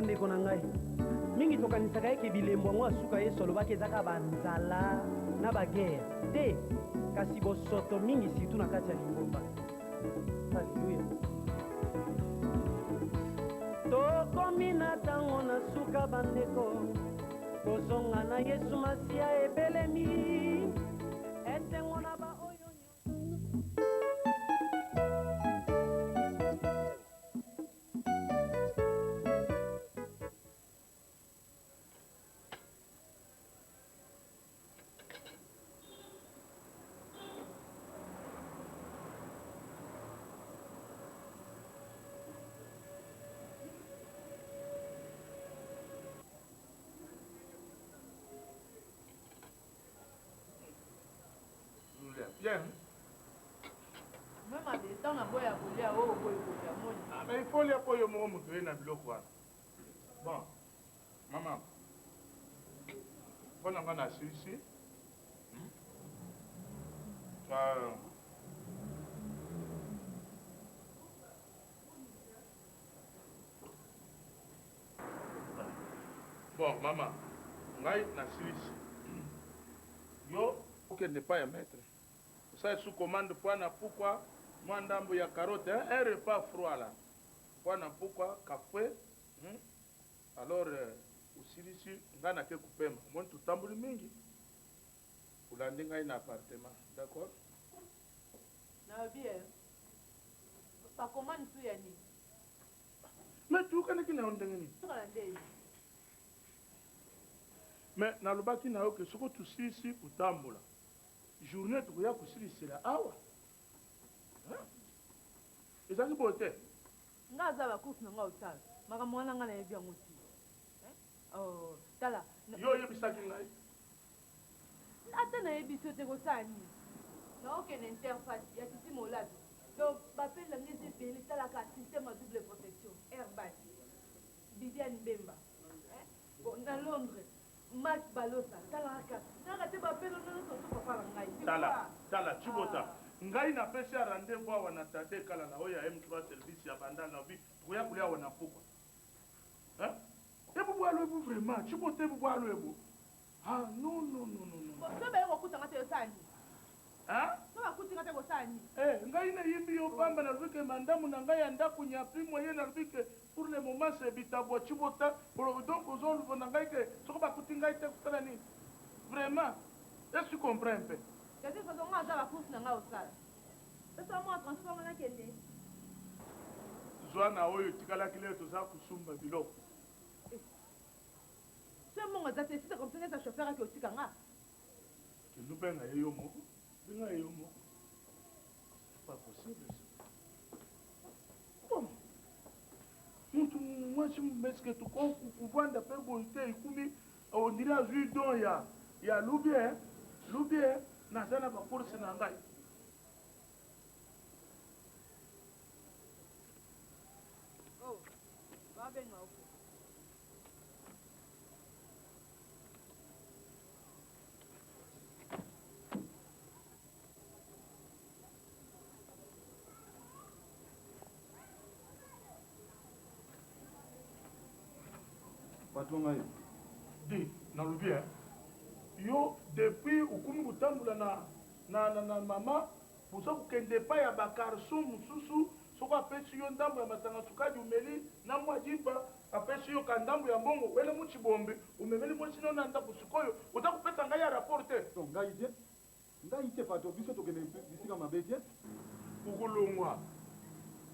bandeko na ngai mingi tokanisaka eke bilembo yango asuka ye solo bakezaka banzala na bagere te kasi bosoto mingi situ na kati ya lingomba. Halleluya. Tokomi na ntango na suka bandeko kozonga na Yesu Masiya ebelemi esengo na baoyo Bien. Même à des temps, on a beau y appeler à haut, mais il faut les appuyer au moment où tu es dans le bloc. Bon, maman, on a ici. Bon, maman, on a ici. Yo, ok, n'est pas un maître. Ça sous commande pourquoi moi ndambo ya carotte un repas froid là. Pourquoi café alors aussi ici ngana ke kupema moi tout tambuli mingi ulandinga ina appartement d'accord na bien pas commande tu yani mais tu kana kina ondengeni mais na lubaki na oke soko tu ici utambula journée tu ya kusilisila awa ezali bote ngaza ba course nga otala maka mwana nga na yebi yango ti oh tala yo yebisaki ngai ata na yebi so te kosala nini na okende interface ya titi molabi donc bapela ngezi ebele talaka système à double protection airbag Viviane Bemba na Londres Max Balosa talaka naka te bapela nano soso papa na ngai tala chibota ngai na pesi ya rendez-vous awa na tate kala na oya M3 service ya banda na bi kuya kulia wana pokwa ebu bwalo ebu vraiment chibota ebu bwalo ebu non so ba yoko kutanga te yosani so ba kutinga te kosani ngai na yimbi yo pamba na rubike mandamu na ngai anda kunya primo ye na rubike pour le moment c'est bitabo chibota pour donc aux autres na ngai ke soko ba kutinga ite kutala ni vraiment est-ce que tu comprends un peu kasi façon nga za ba course na nga osala eso mo transport na kende zwana oyo tikalaki leo toza kusumba biloko c'est mon za te site comme ça sa chauffeur aki otika nga ke nous benga yo moko benga yo moko pas possible bon mutu mwasi mbeske tuko kuvanda pe boite ikumi on dirait azui don ya lubie nazana ba course na ngai oh va benga oku patron ngai di na lubie yo depuis ukumi kutambula na mama busa kukende pa ya bakarso mususu soko apesi yo ndambo ya matanga sukadi umeli na mwa jiba apesi yo ka ndambo ya mbongo wele muchibombe umemeli mwachino na ndambo sikoyo uta kupesa ngai ya rapporte donc ngai te patron biso tokende bisika mabe te ukulungwa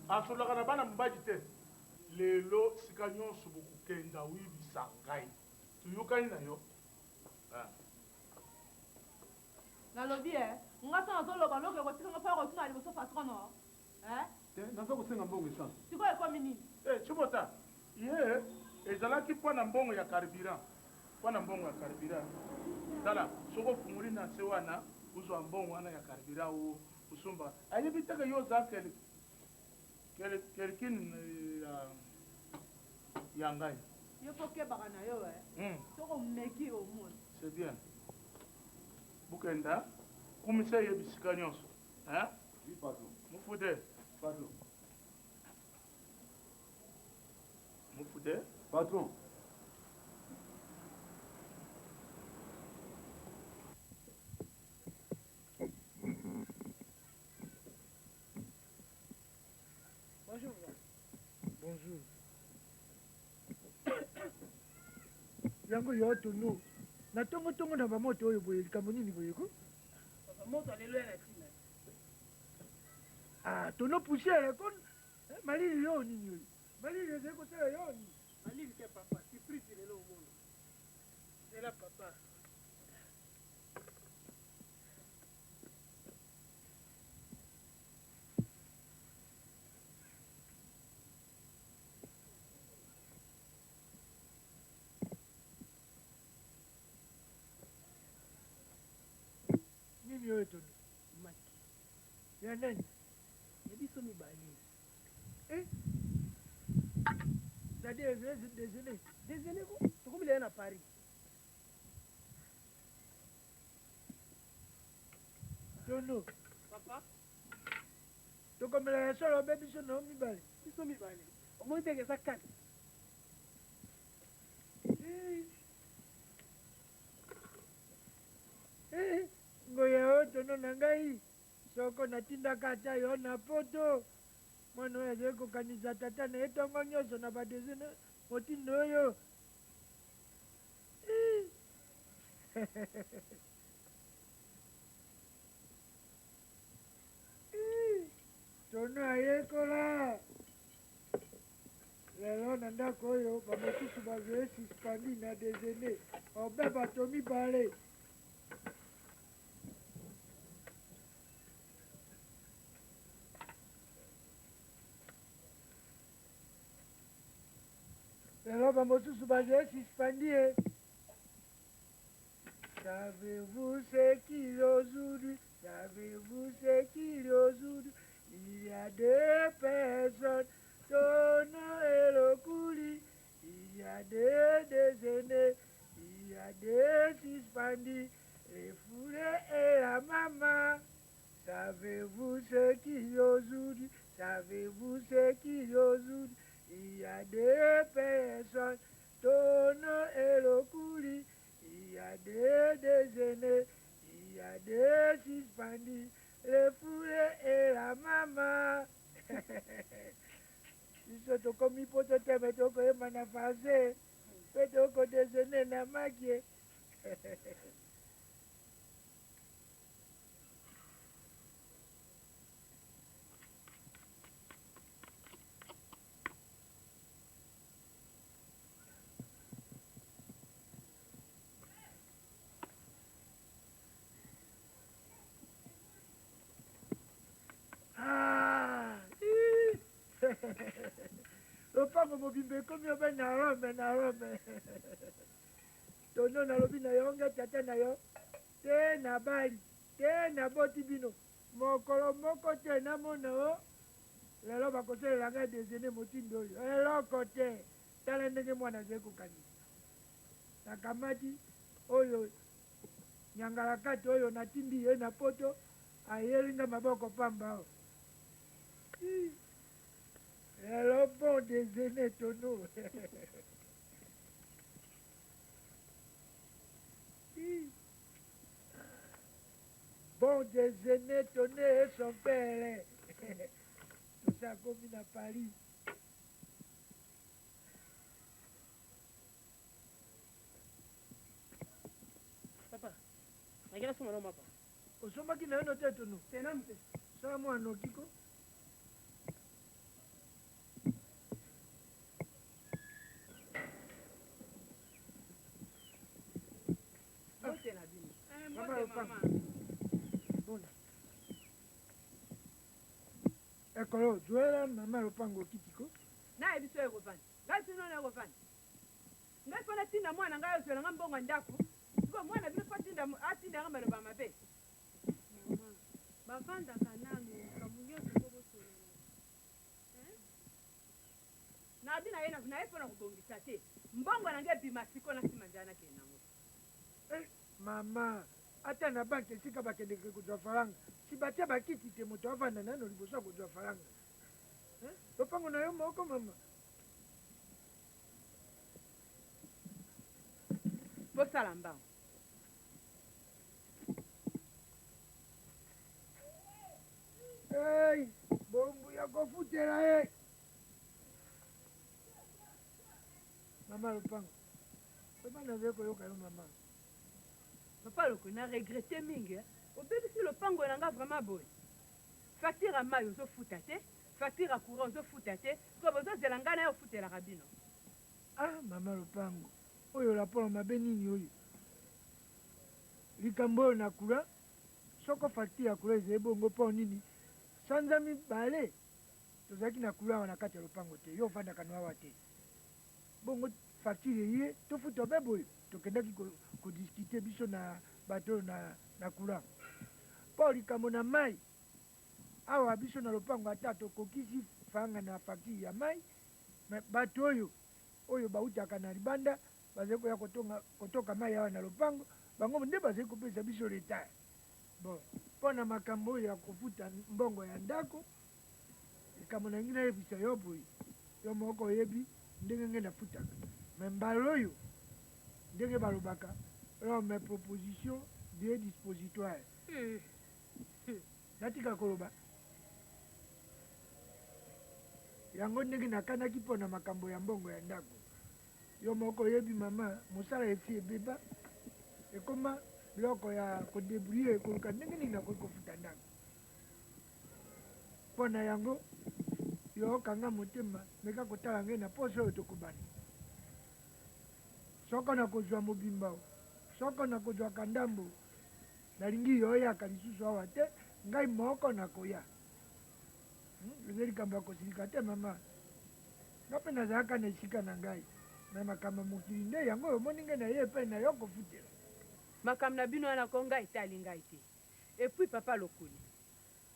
asolaka na bana mobali te lelo sika nyonso bokukenda wibisa ngai tuyokani na yo nalobi nga so nazoloba noke kotikanga mpo kotina liboso patron no te naza kosenga mbongo essence sikoyo ekomi nini chibota ye ezalaki mpo na mbongo ya carburant tala soko funguli na se wana uzwa mbongo wana ya carburant usumba ayebi teke yo oza kelkine ya ngai yo mpo kebaka na yo soko meki omoni c'est bien bukenda kumisa ye bisika nyonso oui patron mufude patron mufude Patron. Bonjour. Bonjour. Yango yo tono. Na tongo na bamoto oyo boye likambo nini boye ko? Bamoto alelo ya tina. Ah, tono poussière kon. Malili yo nini oyo? Malili ezeko sala yo nini? Malili ke papa, surprise lelo omono. C'est là papa. Nini oyo tono? Maki. Ya nani? Ya biso mibale. C'est-à-dire déjeuner. Déjeuner ko? Tokomile na Paris. Tono. Papa, Tokomela ya solo be biso na mibale. biso mibale. Omoni teke sa kati. Ngoya oyo tono na ngai soko natindaka ata yo na poto mwana oyo azali kokanisa tata na ye ntongo nyonso na badesine motindo oyo tono ayekola lelo na ndako oyo bamosusu bazwi suspandi na desene obe bato mibale lelo bamosusu bazwi suspandi e savez-vous ce qu'il aujourd'hui savez-vous ce qu'il aujourd'hui il y a deux personnes Tono et le coulis, il y a deux déjeuners, il y a deux suspendus, les foulés et la maman. Savez-vous ce qu'il y a aujourd'hui? Savez-vous ce qu'il y a aujourd'hui? Il y a deux personnes, Tono et le coulis, il y a deux déjeuners, il y a deux suspendus, les foulés et la maman. Biso tokomi po toteme tokoyeba na francais mpe tokodesene na makie lopango mobimba ekomi obe na rome tono nalobi na yo nge tata na yo te na bali te naboti bino mokolo moko te namona o lelo bakosalela ngai desene motindo oyo eloko te tala ndenge mwana azali kokanisa nakamati oyo nyangala kati oyo natindi ye na poto ayelinga maboko pamba o lelo bon déjeuner tono bon déjeuner tono et son père toza komi na Paris Papa, nakela soma no mapa. osomaki na yo no te tono Tena mpe. sala mwana nokiko Mbote na bino. Mama Mbote Lopanga. mama. bona ekolo zwela mama lopango okitiko naye biso ekovanda ngai sino na ekovanda ngai mpo natinda mwana ngai ozwela nga mbongo ndako siko mwana bino mpo atindanga maloba mabe Mama, bavandaka nanu likambo nyonso mpo bosolela. nabi na ye mpo na kobongisa te mbongo na ngai ebima siko na nsima njala nakende nango mama ata na banke esika bakendeke kozwa faranga si batia bakiti te moto avanda nano liboso ya kozwa faranga lopango na yo moko mama kosala mbango. Hey, bombu ya kofutela ye. Mama Lupango. Papa naze koyoka yo mama. Papa Loko na regrette mingi. Obebisi lopango na nga vraiment boy. Facture à maille ozofuta te, facture à courant ozofuta te, ko bozozela nga na yo futelaka bino. Ah, mama Lupango. Oyo raporo mabe nini oyo? Likambo oyo na courant. Soko facture ya courant ezali bongo mpo nini? Sanza mibale tozalaki na courant na kati ya lopango te. Yo ofandaka na awa te. Bongo facture ye tofuta obe boyo. Tokendaki kodiskite biso na bato na courant. Po likambo na mai awa biso na lopango ata tokokisi fanga na facture ya mai bato oyo bautaka na libanda bazali koya kotoka mai awa na lopango bango nde bazali kopesa biso retard. Bon, mpo na makambo oyo ya kofuta mbongo ya ndako likambo na ngi nayebisa yo boye yo moko oyebi ndenge nge nafutaka me mbala oyo ndenge balobaka mes propositions de dispositoire natika koloba yango ndenge nakanaki mpo na makambo ya mbongo ya ndako yo moko oyebi mama mosala esi ebeba ekoma biloko ya kodebrouiller ekoluka ndenge nini nakoki kofuta ndako mpo na yango yo okanga motema meka kotala ngai na poso oyo tokobana soko na kozwa mobimba soko na kozwaka ndambo nalingi yo oyaka lisusu awa te ngai moko nakoya eza likambo ya kosilika te mama nga mpe nazalaka na esika na ngai na makambo mokili nde yango oyo omoni ngai na ye epai na yo kofutela makambo na bino wana ko ngai etali ngai te epuis papa Lokoli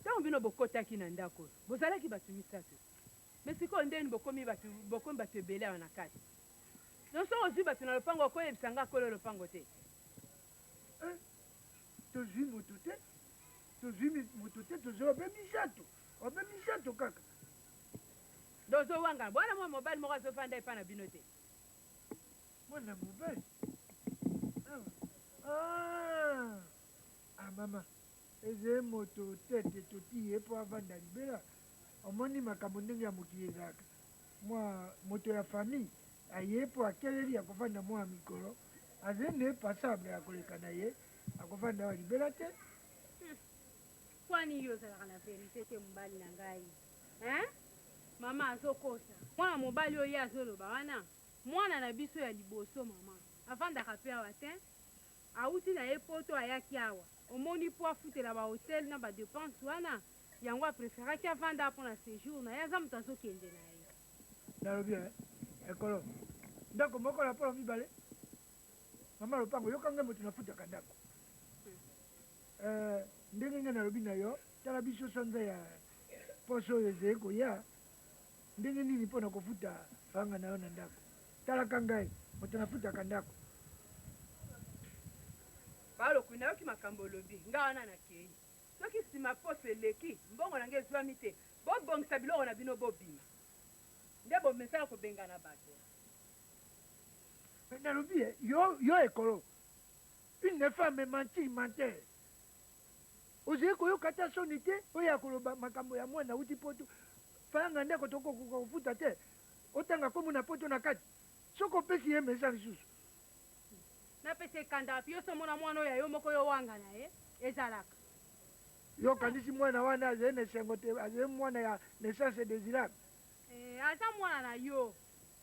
ntango bino bokotaki na ndako oyo bozalaki bato misato me sikoyo ndeni bokomi bato ebele awa na kati nyonso ozwi bato na lopango okoyebisa nga kolo lopango te tozwi moto te tozwi obe misato kaka dozowanga bwana mwa mobali moko azofanda epa na bino te mwana mobali mama eze moto tete toti ye mpo avanda libela omoni makambo ndenge ya mokili ezalaka moto ya famille aye mpo akeleli akovanda mwa mikolo azende passable ya koleka na ye akovanda wa libela te kwani yo ozalaka na verite te mobali na ngai mama azokosa mwana mobali oyo ye azoloba wana mwana na biso ya liboso mama avandaka mpe awa te awuti na ye poto ayaki awa omoni mpo afutela bahotel na badepense wana yango apreferaki avanda mpo na séjour na ye aza moto azokende na ye nalobi ekolo ndako moko na polo mibale mama lopango yokanga moto nafutaka ndako ndenge nge nalobi na yo tala biso sanza ya poso oyo ezali koya ndenge nini mpo na kofuta fanga na yo na ndako talaka ngai moto nafutaka ndako balokwi nayoki makambo olobi nga wana nakei soki nsima poso eleki mbongo na ngai ezwami te bobongisa biloko na bino bobima nde bomesala kobengana bato nalobi yo ekolo une femme menteur ozali koyoka ta soni te oyo ya koloba makambo ya mwana uti poto fayanga ndeko tokokoka kofuta te otanga komona poto na kati soki opesi ye mesa lisusu napesa ekandaka pi yosomona mwana oyo yo moko yo wanga na ye ezalaka yokanisi mwana wana azali na esengo te azali mwana ya naissance désirable aza mwana na yo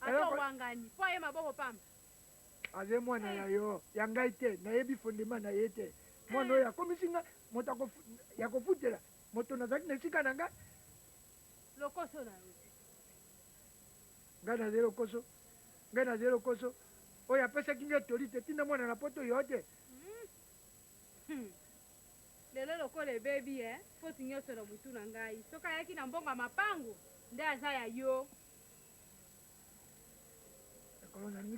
aza wangani mpo ye maboko pamba azali mwana ya yo ya ngai te nayebi fondema na ye te mwana oyo akomisi nga moto ya kofutela moto nazalaki na esika na ngai lokoso na yo ngai nazali lokoso oyo apesaki ngai toli te ntina mwana na poto yo te lelo lokola ebebi foti nyonso na butu na ngai soki ayaki na mbongo ya mapango nde aza ya yo ekolo nalingi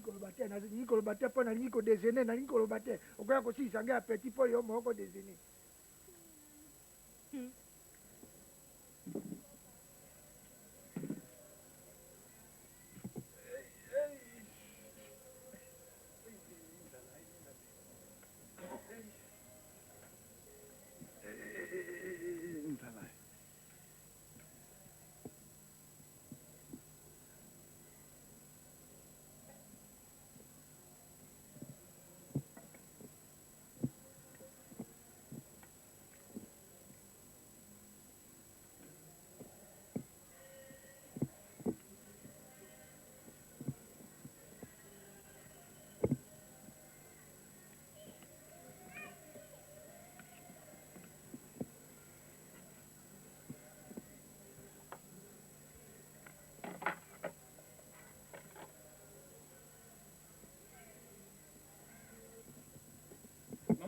koloba te mpo nalingi kodesene nalingi koloba te okoya kosilisa ngai apeti mpo yo moko desene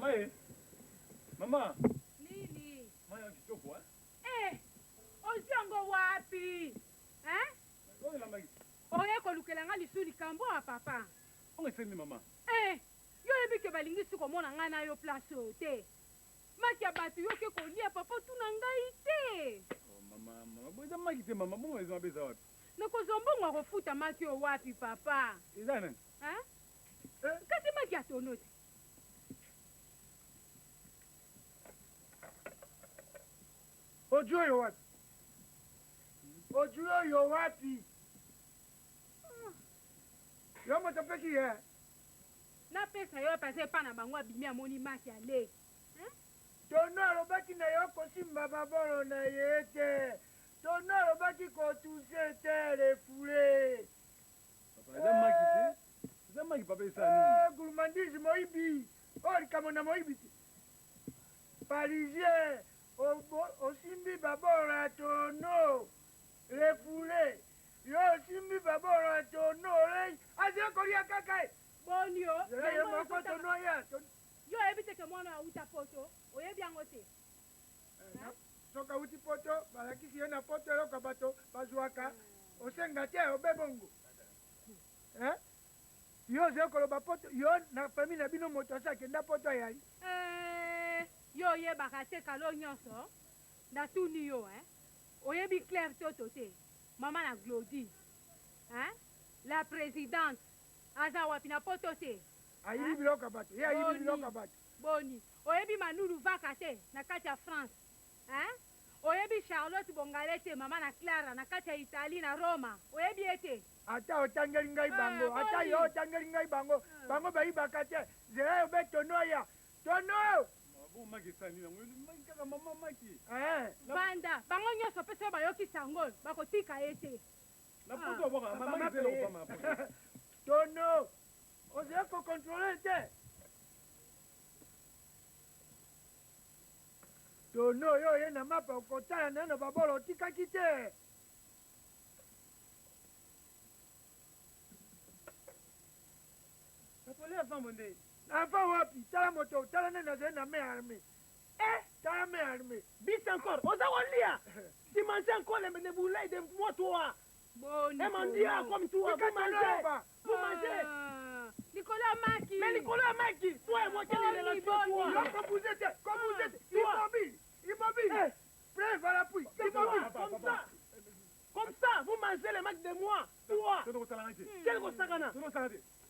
Mama, mama. Nini? Maya kitoko Ojongo wapi? Oye la magi. Oye kolukela nga lisu likambo a papa. Onge sendi mama. Yo ebike balingi su komona nga na yo place o te. Maki abatu yo ke kolia papa tuna ngai te. Oh mama, boza magi te mama, bongo ezwa beza wapi? Nakozombongwa kofuta maki o wapi papa? Eza nani? Kasi maki atono te. Ojuyo wapi? Ojuyo wapi? Yo moto peki ye. Na pesa yo pase pa na bango abimi amoni maki ale. Tono alobaki na yo kosimba babolo na ye te. Tono alobaki kotuse te refoule. Papa, eza magi te? Eza magi papa esa nini? Gourmandise moyibi. Likamo na moyibi te. Parisien. Osimbi babolo ya tono. Refoule. Yo osimbi babolo ya tono. Azie kolia kaka. Bonio. Ye moko tono ya. Yo ebite ke mwana uta poto. Oyebi yango te. Soka uti poto, balakisi ye na poto eloka bato bazwaka. Osenga te obebongo. Yo ze koloba poto, yo na famille na bino moto asakenda poto yali. Yo yebaka te kalo nyonso. Natuni yo, oyebi Claire Toto te. Mama na Glody. La présidente. Aza wapi na poto te. Ayibi biloka bato. Ye ayibi biloka bato. Boni. Oyebi Manulu vaka te na kati ya France. Oyebi Charlotte Bongale te mama na Clara na kati ya Italie na Roma. Oyebi ete. Ata otangeli ngai bango. Ata yo otangeli ngai bango. Bango bayibaka te. Zera yo be tono ya. Tono! Bon magi sani na magi kaka mama magi. Banda, bango nyonso pesa bayoki sango, bakotika ete. Na poto boka mama magi telo pa mama. Tono! Ozela ko contrôler te. Tono yo ye na mapa okotala nano babolo otikaki te. Napoli avant monde. Avant wapi? Tala moto, tala nena ze na me armée. Tala me armée. Bis encore, oza walia. Tu manges encore les boulets de moi toi. Bon. Et mon dia comme toi, vous mangez. Vous mangez. Nicolas Maki. Mais Nicolas Maki, toi et moi quelle est la relation toi? Non, comme vous êtes, immobile. Preuve à l'appui. Comme ça, vous mangez les mecs de moi. Toi. Quel Gosagana?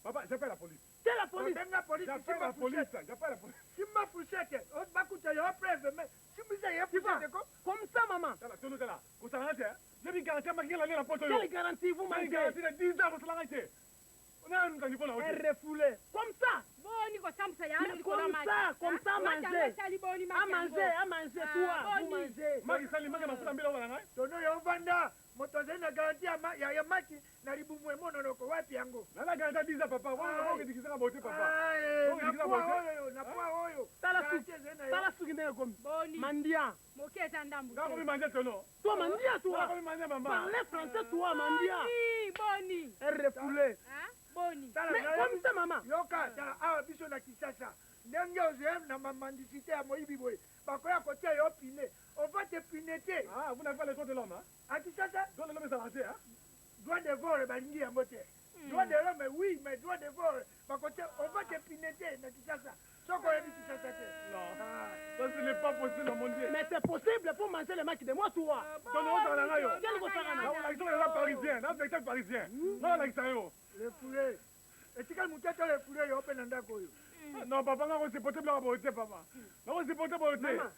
Papa, j'appelle la police. C'est la police. J'appelle la police. Tu m'as poussé. On va coûter la preuve, mais tu me disais, comme ça, maman. Quelle garantie vous mangez? Refoulé. Comme ça. Comme ça, manger. À manger, toi, vous mangez. Tono yo vanda, motoze na garantie ya maki na libumu emono loko wapi yango. Na garantie diza papa, wao ngidikizanga bote papa. Na poa oyo. Tala suki ndenge komi. Mandia. Mokeza ndambu. Ngako manje tono. Toi mandia toi. Ngako manje mama. Parlez français toi mandia. Boni. Refoulé. Boni. Mais comme ça maman. Yoka tala awa biso na Kinshasa. Ndenge oze na mamandisité ya moyibi boye. Bakoya kotia yo pine. On va te pineter. Ah, vous n'avez pas les droits de l'homme, hein? À Kinshasa? Droit de l'homme est arrangé, hein? Droit de vol, balingi ya mote. Droit de l'homme, oui, mais droit de vol. On va te pineter na Kinshasa. Soko yebi Kinshasa te. Non. Ça, ce n'est pas possible, mon Dieu. Mais c'est possible pour manger les mecs de moi, toi. Tono, on a yo. Quel Gosagana? Non, l'accent est là parisien. Non, c'est parisien. Non, l'accent yo. Le poulet. Et tu as monté le poulet, yo open ndako yo. Non, papa, non, c'est possible à beauté, papa. Non, c'est possible à beauté. Maman,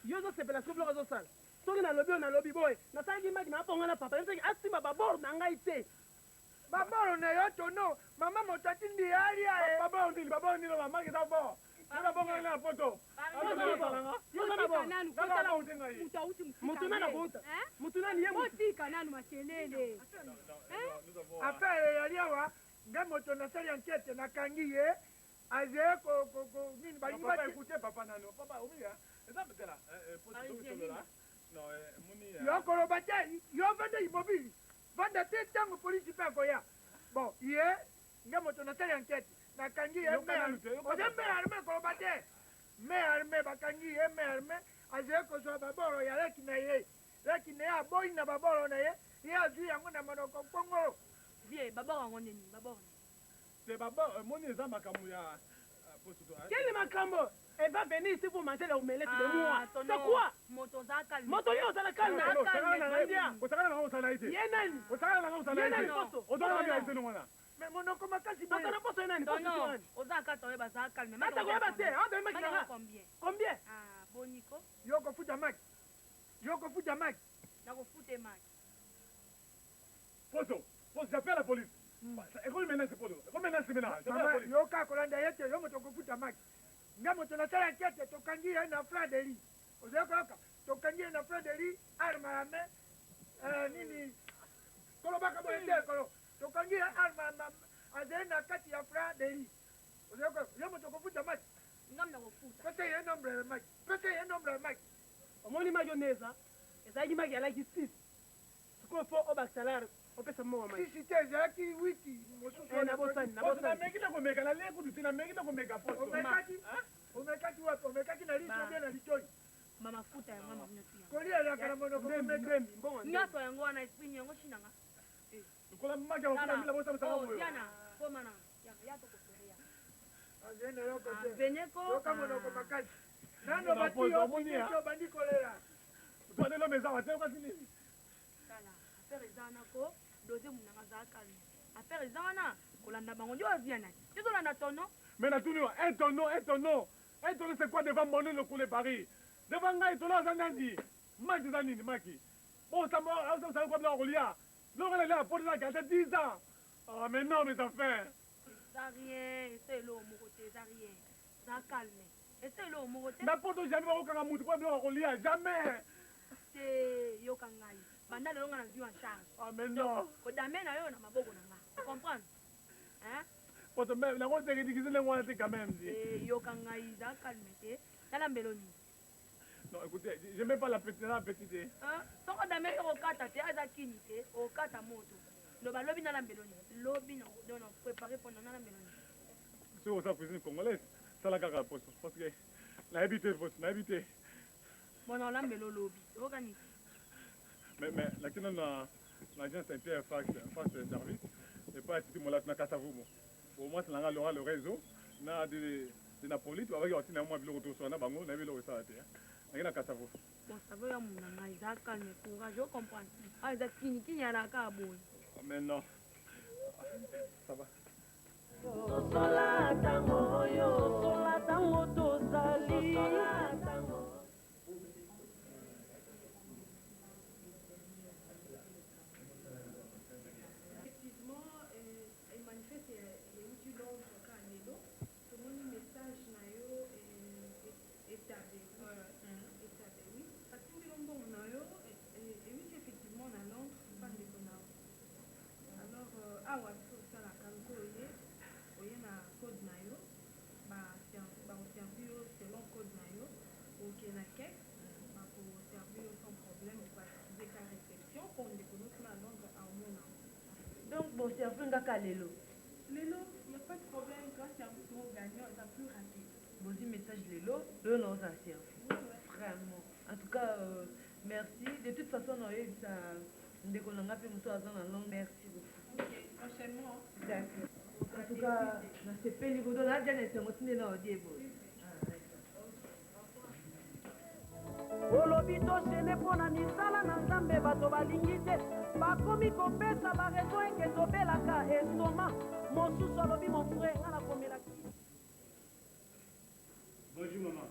yo zo sepela siko bloko zo sala. Soki na lobi boy. Na tangi maki na ponga na papa. Nzeki asima babor na ngai te. Baboro na yo tono. Mama motati ndi alia e. Baba on dit maman qui d'abord. Ana bonga na photo. Mutuna na bonta. Mutuna ni yemu. Motika nanu makelele. Affaire ya liawa. Ngamoto na sali enquête na kangi ye. Aze ko nini balingi papa écoutez papa nano. Papa oubia. Ça peut là. Non, moni. Yo koloba te. Yo vende immobile. Vende te tango police pe koya. Bon, ye ngamoto na sali enquête. Na kangi ye. Ozembe arme koloba te. me arme bakangi ye me arme azali kozwa baboro ya leki na ye aboyi na baboro na ye ye azwi yango na monoko mpongo vie baboro yango nini baboro c'est baboro moni eza makambo ya quel makambo elle va venir ici pour manger les omelettes de moi c'est quoi moto za calme moto yo ozala calme osakana nanga osala ite ye nani osakana nanga osala ite ozala nanga ite nongona mais monoko makasi moto na poso ye nani poso nani oza kata oyeba za calme ata koyeba te aotoyi maki nanga combien boniko yoko futa maki nakofute maki Poso, j'appelle la police. Et comment maintenant c'est Poso? Comment maintenant c'est maintenant? J'appelle la police. Yoka kolanda yete yo moto kofuta maki. Nga moto na sala kete tokangi ye na fradeli. Ozokoka tokangi ye na fradeli arma ya me nini kolobaka boyete kolo. Tokangi ye arma azeli na kati ya fradeli. Ozokoka yo moto kofuta maki. ngam nakofuta Pese ye nombre ya maki. omoni maki oneza ezalaki maki alaki 6 sikoyo fo obasalare opesa moko maki sisi te ezalaki 8 mosusu na bosani Nameki na komeka na leku tu nameki na komeka Poso. omekaki wapi omekaki na liso bien na litoi mamafuta yango mama nyonso kolia elaka na monoko ndembi mbongo nyonso yango wana esprit yango shinanga Nikola maki ya wakuna mila bosa msala moyo. diana komana ya tokoferia azena yoko te veneko yoka monoko makasi nano bati yo bandi kolela Toi de l'homme est à terre, qu'est-ce que tala affaire eza wana ko doze munanga za calme affaire eza wana kolanda bango ndio azia nani tozolanda tono Mais la tournure, un tonneau, c'est quoi devant mon le couler Paris? Devant Ngaï, tonneau, ça n'a dit. Maki, ça n'a dit, Maki. Bon, ça m'a, ça comme la Rolia. L'on est là, pour la carte, 10 ans. Ah, mais non, mes affaires. eza rien eselo moko te eza rien za calme eselo moko te N'importe où, jamais, aucun amour, pas de la Rolia, jamais. te yoka ngai banda lelo nga na zwi en charge Ah, mais non. kodame na yo na maboko na nga comprendre hein Pour te mettre, la route, c'est ridiculeux, les mois, c'est quand même. yoka ngai za calme te tala mbelo nini Non, écoutez, je n'aime pas la petite. soko dame soko okata te aza kini te okata moto loba lobi nala mbelo nini lobi na préparé mpona nala mbelo nini C'est au cuisine congolaise. Ça la caca poste. Parce que la habité, poste, la habité. bona olambelo lobi oyoka nini Mais la kina na l'agence inter face service. Et pas si mon là na kasa vous. Au moins ça l'aura le réseau. Na de Napoli, tu vas voir aussi na moi bilo retour sur na bango, na bilo ça te. Na kasa vous. bon savo ya mona ngai za calme courage ocomprendre aza kini alaka boye Mais non. Ça va. Sosola tango oyo sosola tango tozali Effectivement, il manifeste euti londres kaka lelo tomoni message na yo etabe oui atindelo mbongo na yo euti effectivement na londres bandeko na yo alors awa biso osalaka lokola oye na code na yo bakoservi yo selon code na yo oke na kek bakoservi yo sans problème opasize ka réception mpo ndeko noki na londres aomona donc boservi ngaka lelo lelo y a pas de problème grâce à mon gagnant c'est plus rapide bozwi message lelo oyo naoza servi vraiment en tout cas merci de toute façon naoyebisa ndeko na nga mpe moto aza na langue merci beaucoup ok prochainement d'accord en tout cas nasepeli koto nadia na esengo tinde na odie boye olobi tosene mpo na misala na nzambe bato balingi te bakomi kopesa barezo eke tobelaka estoma mosusu alobi mon frère nga nakomelaki Bonjour maman.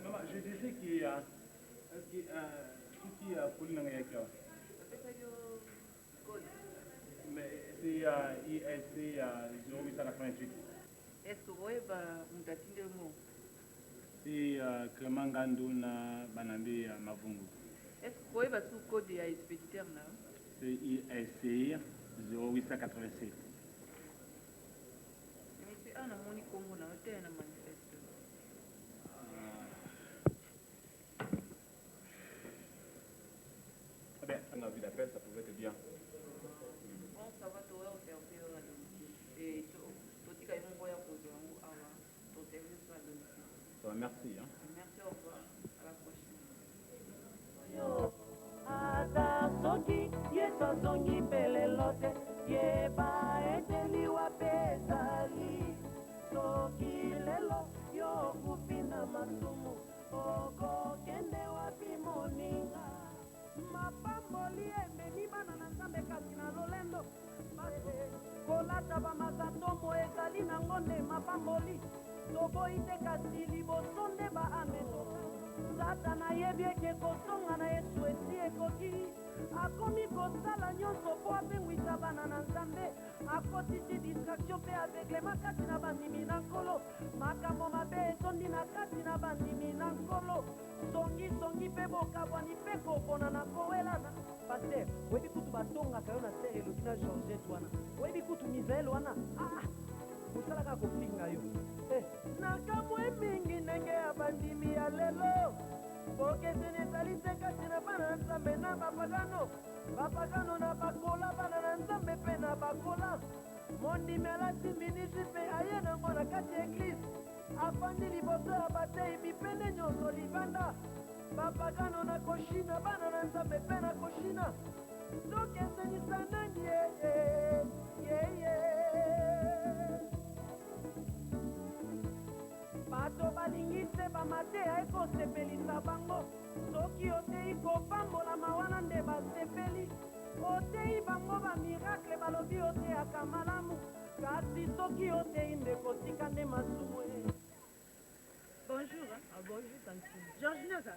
Maman, je disais qu'il y a qui a pour le mais c'est ISC 0888. est ce que oyeba moto atindeli mo C'est Clément Gandou na Banambi Mavungu. est ce que oyeba su code ya expéditeur na yo C'est ISC 0887. monsieur a namoni kombo na yo te na mani un avis d'appel, ça pouvait être bien. Bon, ça va, tu auras observé. Et tu dis qu'il y a un moyen pour ton service à domicile. Ça va, merci. Hein. Merci, au revoir. À la prochaine. Ata soki Yesu azongi pelelo te yeba eteliwa pezali soki lelo yo kupina masumu okokende wapi moninga mapamboli ememi bana na nzambe kasi na lolendo pase kolata bamazatomo ezali nango nde mapamboli toboyi te kasi liboso nde baametoka satana ayebi eke kosonga na yesu esi ekoki akomi kosala nyonso mpo apengwisa bana na nzambe akotisi distraktio mpe aveglema kati na bandimi na nkolo makambo mabe etondi na kati na bandimi na nkolo songisongi mpe bokabwani mpe kopona na kowelana paster oyebi kutu batongaka yo na ser elobi na georgette wana oyebi kutu misael wana mosalaka kofinga yo nakamwe mingi ndenge ya bandimi ya lelo bokeseni ezali te kati na bana na nzambe na bapagano na bakola bana na nzambe mpe na bakola mondimi alati minisi mpe aye nango na kati ya eglise afandi liboso ya batei mipende nyonso libanda bapagano na koshina bana na nzambe mpe na koshina tokesenisa nani bato balingi te bamateya ekosepelisa bango soki oteyi kopambolama wana nde basepeli oteyi bango bamiracle balobi oteyaka malamu kasi soki oteyi nde kotika nde masumu Bonjour. Ah, bonjour, tantine. Georges Naza.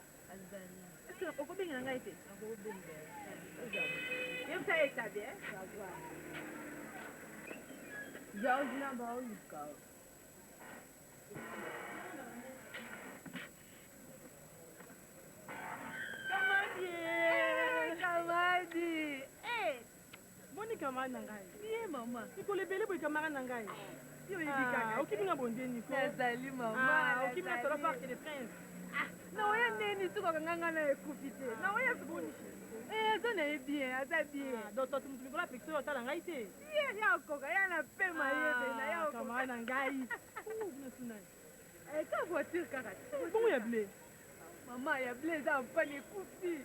Est-ce que vous pouvez bien été? Vous pouvez bien. Vous savez ça bien? Ça va. Georges Naza, on y va. Kamadi. Eh. Boni camarade nangai. Bien maman. Il faut les belles pour camarade nangai. Yo yidika. Okibinga bondeni ko. Nazali maman. Okibinga tolo parc des princes. Na oya neni tuko kanganga na ekufite. Na oya boni. Ça n'est bien, ça bien. Donc tu me prends la picture ta nangai te. Ya koka ya na pe mayete na ya koka. Camarade nangai. Ouh, bien sunai. Ka voiture kaka. Comment ya blé? Maman ya blé za mpani kufi.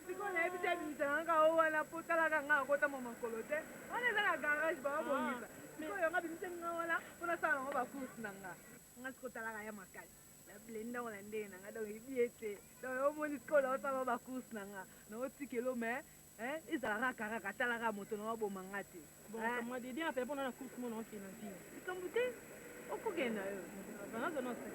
Siko na ebita bisanga wana potala kanga kota mama kolote. Wana za garage ba bongisa. Siko yo ngabi mtenga wala pona sala ngo ba course nanga. Ngasiko tala ya makali. La blenda wala ndena ngado ibiete. Do yo moni siko la sala ba course nanga. Na otikelo me izala kaka tala ka moto na bo mangati. Bon, comment dire à faire pendant la course mon oncle na vie. Ikambuti okugenda yo. Bana zo no se.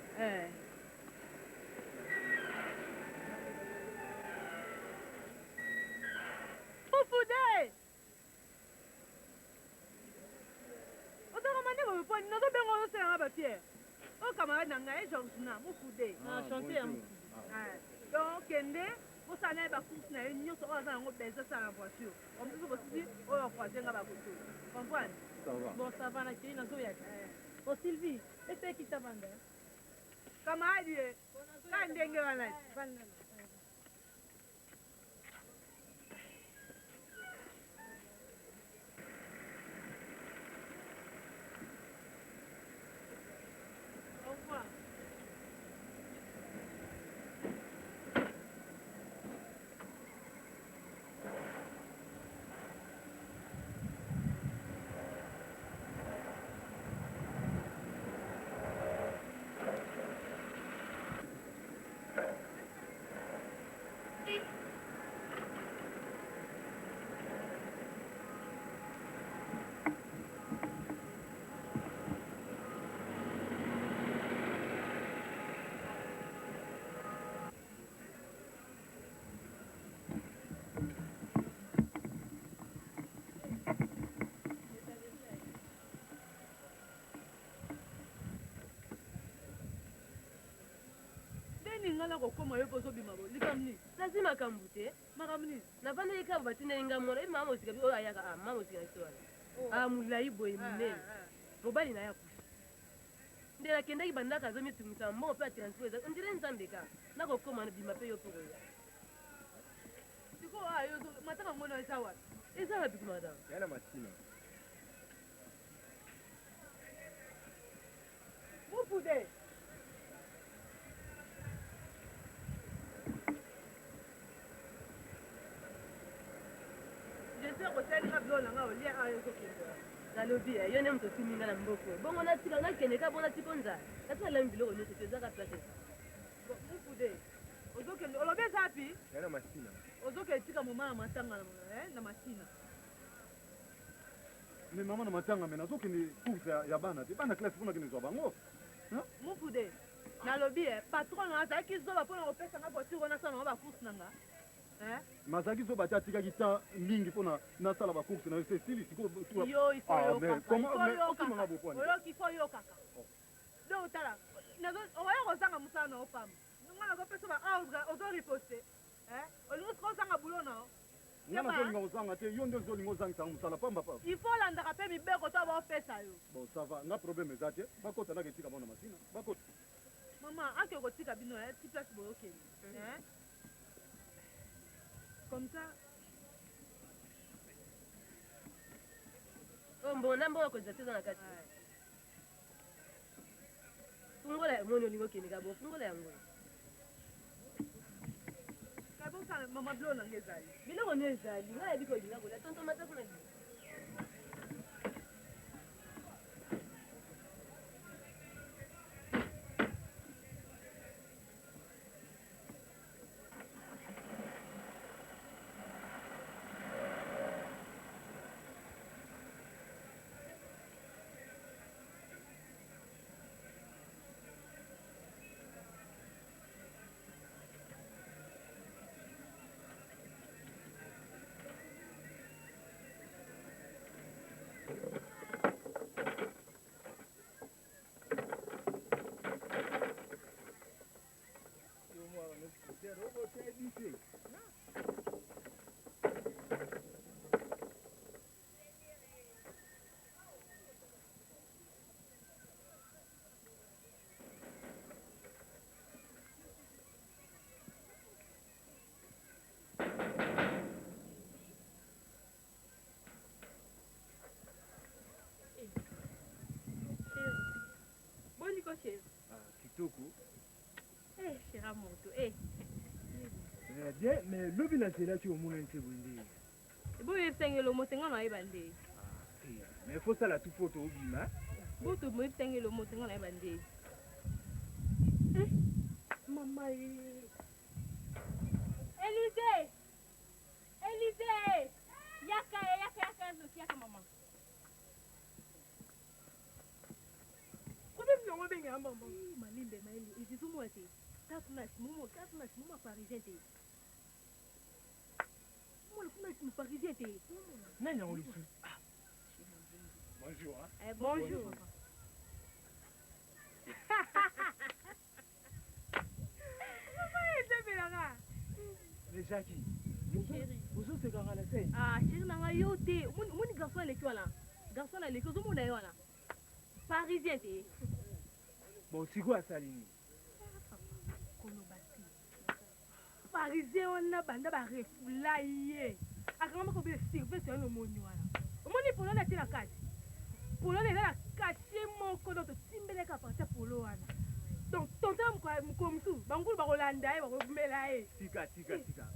Fufude! Otaka mande ko po no be ngo se nga ba tie. O camarade na ngai Georges na Fufude. Chanter am. Donc kende mo sana ba course na nyo so za ngo beza sa la voiture. On peut ko si o ya croiser nga ba koto. Comprendre? Ça va. Bon, ça va na kiri na zo ya. Bon Sylvie, essaye qui t'avanda. Camarade, ka ndenge wana. Ngala ko koma yo poso bima bo likamni sasi makambu te makamni navanda likambo batinda linga mwana ebi mama osika oyo ayaka mama osika na sona mulai boye munene mobali na ya kufa nde nakendaki bandaka azomitungisa mbongo mpe atransport eza ondire nzambe ka nakokoma na bima mpe yo mpo koya Siko ayo matanga mona eza wapi? Eza wapi kwa madam? Yana masina. Mupude. J'espère que c'est grave là nga olia ayo kokende. nalobi yo nde moto otiminga na mboko bongo natika ngakende ka bona tiko nzala natika lami biloko nyonso te ezaka place Mupude. Ozokende olobi eza wapi? Yana masina. Ozokende tika moma na matanga na masina. Mais maman na matanga mais nazokende course ya bana te bana classe mpona kende zwa bango Mupude. Nalobi patron azalaki zoba mpona kopesa nga voiture wana asala nango bacourse na nga. mazalaki zoba te atikaki temps mingi mpona nasala bacourse na yo se sili sikoyo Yo il faut okomanga bopwani oyoki il faut yokaka. Donc tala. Oya kozanga mosala na opama. Nga nazopesa ba ordre ozoriposte. Olingi kozanga bulo na yo. nga nazolinga kozanga te yo nde ozolinga ozangisanga mosala pamba papa Il faut landaka mpe mibeko to baopesa yo. bon ça va nga problème eza te bakota naka etika mwana masina bakota Maman, anke kotika bino ti place boyokende. Comme ça. o mbona mbongo kozwa te eza na kati fungola moni olingi okende ka bo fungola yango Kabosala mama bilo nanga ezali. biloko nde ezali ngai yebi kolinga kolia tonto matako na bi Chérie. Kitoko. Chéra moto. Bien, mais lobi na c'est là tu au moins un seconde. Bo yefengelo moto nga na ibande. Mais faut ça la tout photo bima. Bo to mo yefengelo moto nga na ibande. Mama Élysée. Élysée. Yaka no mama. Comment bien maman? Malimbe maili. Isi sumo ate. Katuna mumo parisien te. Moi le parisien te. Nanya on le sou. bonjour Bonjour. Les Jackie. Chérie. Bonjour c'est quand on a fait. Ah, chérie nanga yo te. Mon garçon leki wala. Garçon la leki zo mona yo wala. Parisien te. Bon, c'est quoi ça ligne? Parisien wana banda ba refula ye. Akama ko be service yo moni wana. Omoni polo na tina kati. Polo na la caché moko do to timbele ka partir polo wana. Donc tonton ko msu bangulu ba kolanda ye ba ko mela ye. Tika.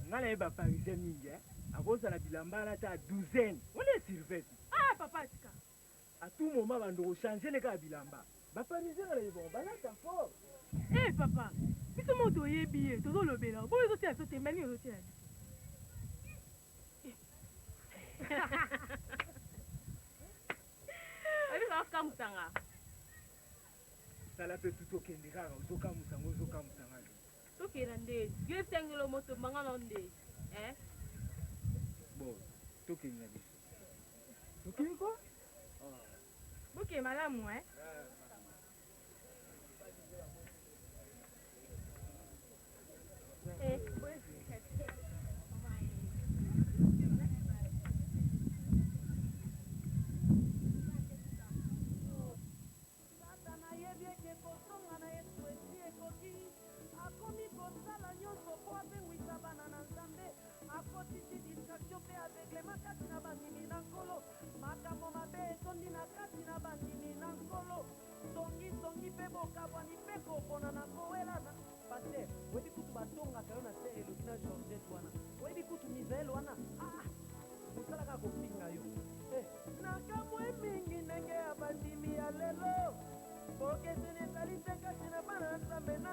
Ngala ba parisien mingi akoza na bilamba na ta douzaine. On est service. Ah papa tika. À tout moment bando changer les ka bilamba. Ba parisien les bon balata fort. Eh papa, biso moto yebi tozo lobela. Bo zo tia sote mani zo tia. Abi ka kamutanga. Sala pe tout au kendeka ozoka musanga. Toke nande. Yefengelo moto mangana nde. Bon, toke ngadi. Toke ko? Ok, malamu akomi kosala nyonso po apengwisa bana na nzambe akotisi lelo wana mosalaka kofinga yo nakamwe mingi ndenge ya bandimi ya lelo bokeseni ezali te kati na bana na nzambe na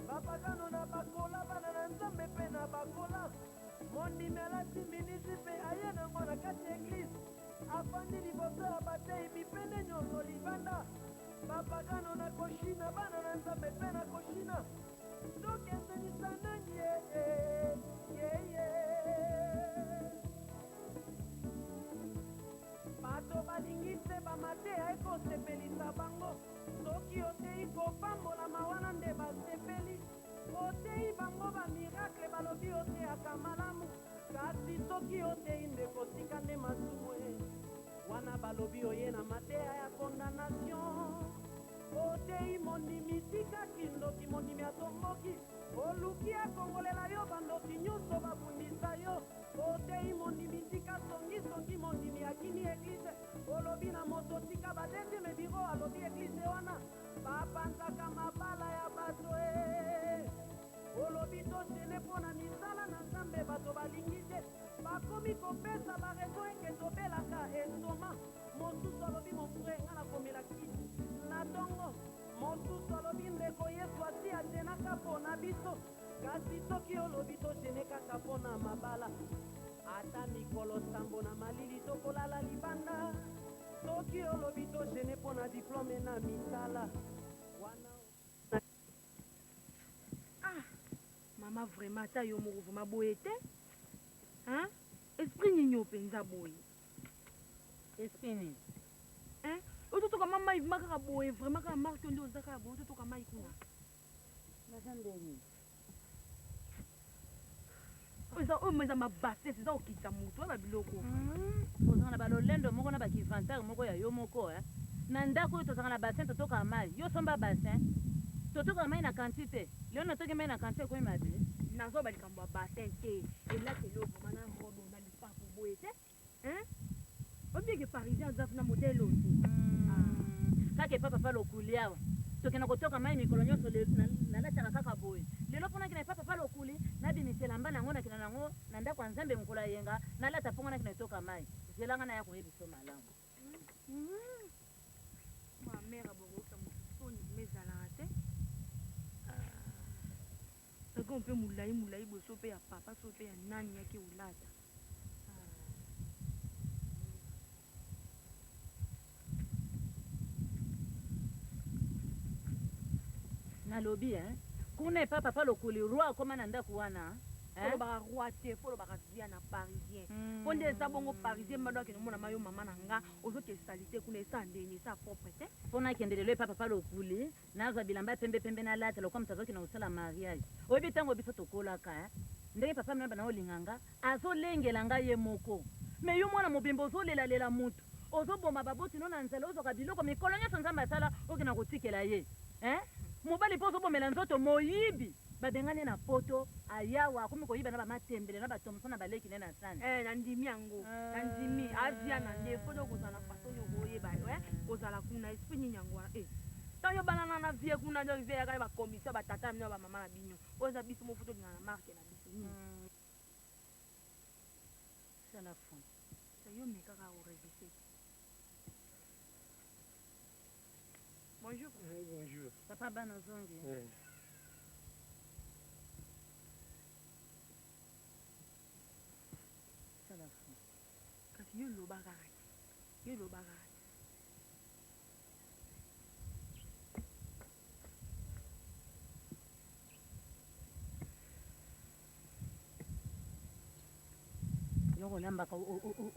bapagano na bakola bana na nzambe mpe na bakola mondimi alati minisi mpe aye nango na kati ya eglise afandi liboso ya batei bipende nyonso libanda bapagano na koshina bana na nzambe mpe na koshina tokesenisa nangi bato balingi te bamateya ekosepelisa bango soki otei kopambolama wana nde basepeli otei bango bamiracle balobi oteyaka malamu kasi soki otei nde kotika nde masumu wana balobi oye na mateya ya condamnation otei mondimi tika kindoki mondimi atomboki oluki akongolela yo bandoki nyonso babundisa yo otei mondimi tika songi soki mondimi akini eglize olobi na moto tika badesime biro alobi eglize wana bapanzaka mabala ya bato olobi tosene mpo na misala na nzambe bato balingi te bakomi kopesa barezo eke tobelaka estoma mosusu alobi mofre nga na komela kiti na ntongo mosusu alobi ndeko yesu asi atenaka mpo na biso kasi soki olobi tosene kaka mpo na mabala ata mikolo sambo na malili tokolala libanda soki olobi tosene mpo na diplome na misala wana mama vraiment ata yo moko vraiment boye te esprit nini openza boye esprit nini ototoka mamai vima kaka boye vraiment kaka marke nde oza kaka boye ototoka mai kuna naza ndeni oyo eza mabasese eza okita moto oyo babiloko ozanga na balolendo moko na bakivantare moko ya yo moko na ndako oyo tozanga na bassin totoka mai yo somba bassin totoka mai na quantité leo natoki mai na quantité ekomi mabe nazoba likambo ya bassin te elatelo vraimen na rodo na lipapo boye te obieke parisien aza na modele ote kaka epa papa lokuli awa tokenda kotoka mai mikolo nyonso nalataka kaka boye lelo mpo nakina epa papa lokuli nabimisela mba nango nakina nango na ndako ya nzambe mokolo ayenga nalata mpongo nakina etoka mai zelanga na ya koyebiso malamu mamere bokoka mosoni mezalaka te eko mpe molai boso mpe ya papa so mpe ya nani yaki olata nalobi kuna epa papa lokuli roi akoma na ndako wana folobaka roi te folobaka via na parisien mpo nde eza bongo parisien mbado akende mona mayo mama na nga ozokesali te kuna esa ndeni esa propre te mpo nakende lelo epa papa lokuli nazwa bilamba pembe nalata lokwa moto azokende kosala mariage oyebi ntango biso tokolaka ndenge papa miyamba na olinganga azolengela ngai ye moko me yo mwana mobimba ozolelalela mutu ozoboma babotino na nzela ozwaka biloko mikolo nyonso nzambe asala okenda kotikela ye mobali mpo ozobomela nzoto moyibi babengani na poto ayawa akomi koyiba na bamatembele na batomso na baleki ne na sani nandimi yango nandimi avia na nde foni okozala fasoni okoyeba kozala kuna esprit nini yango wana ntango yo banana na vie kuna nde vie yakali bakomisio batata mino bamama na bino oyo eza biso mofuto olinga na marke na biso nini sala fond yo mekaka orevise bonjour Bonjour. papa bana ozongi sala fond kasi yo lobaka yoko nambaka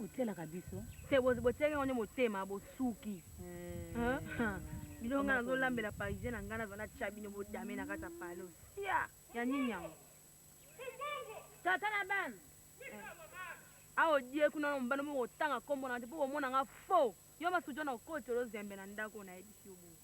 otelaka biso te botiaki ngo nde motema bosuki bino nga nazolambela parisien na ngai nazwa natya bino bodame na kati ya pale osia ya nini yango tata na bana aodie kuna na mobanda moko otanga nkombo na te mpo bomonanga fo yo masuki wana okoti olozembe na ndako nayebisi yo boye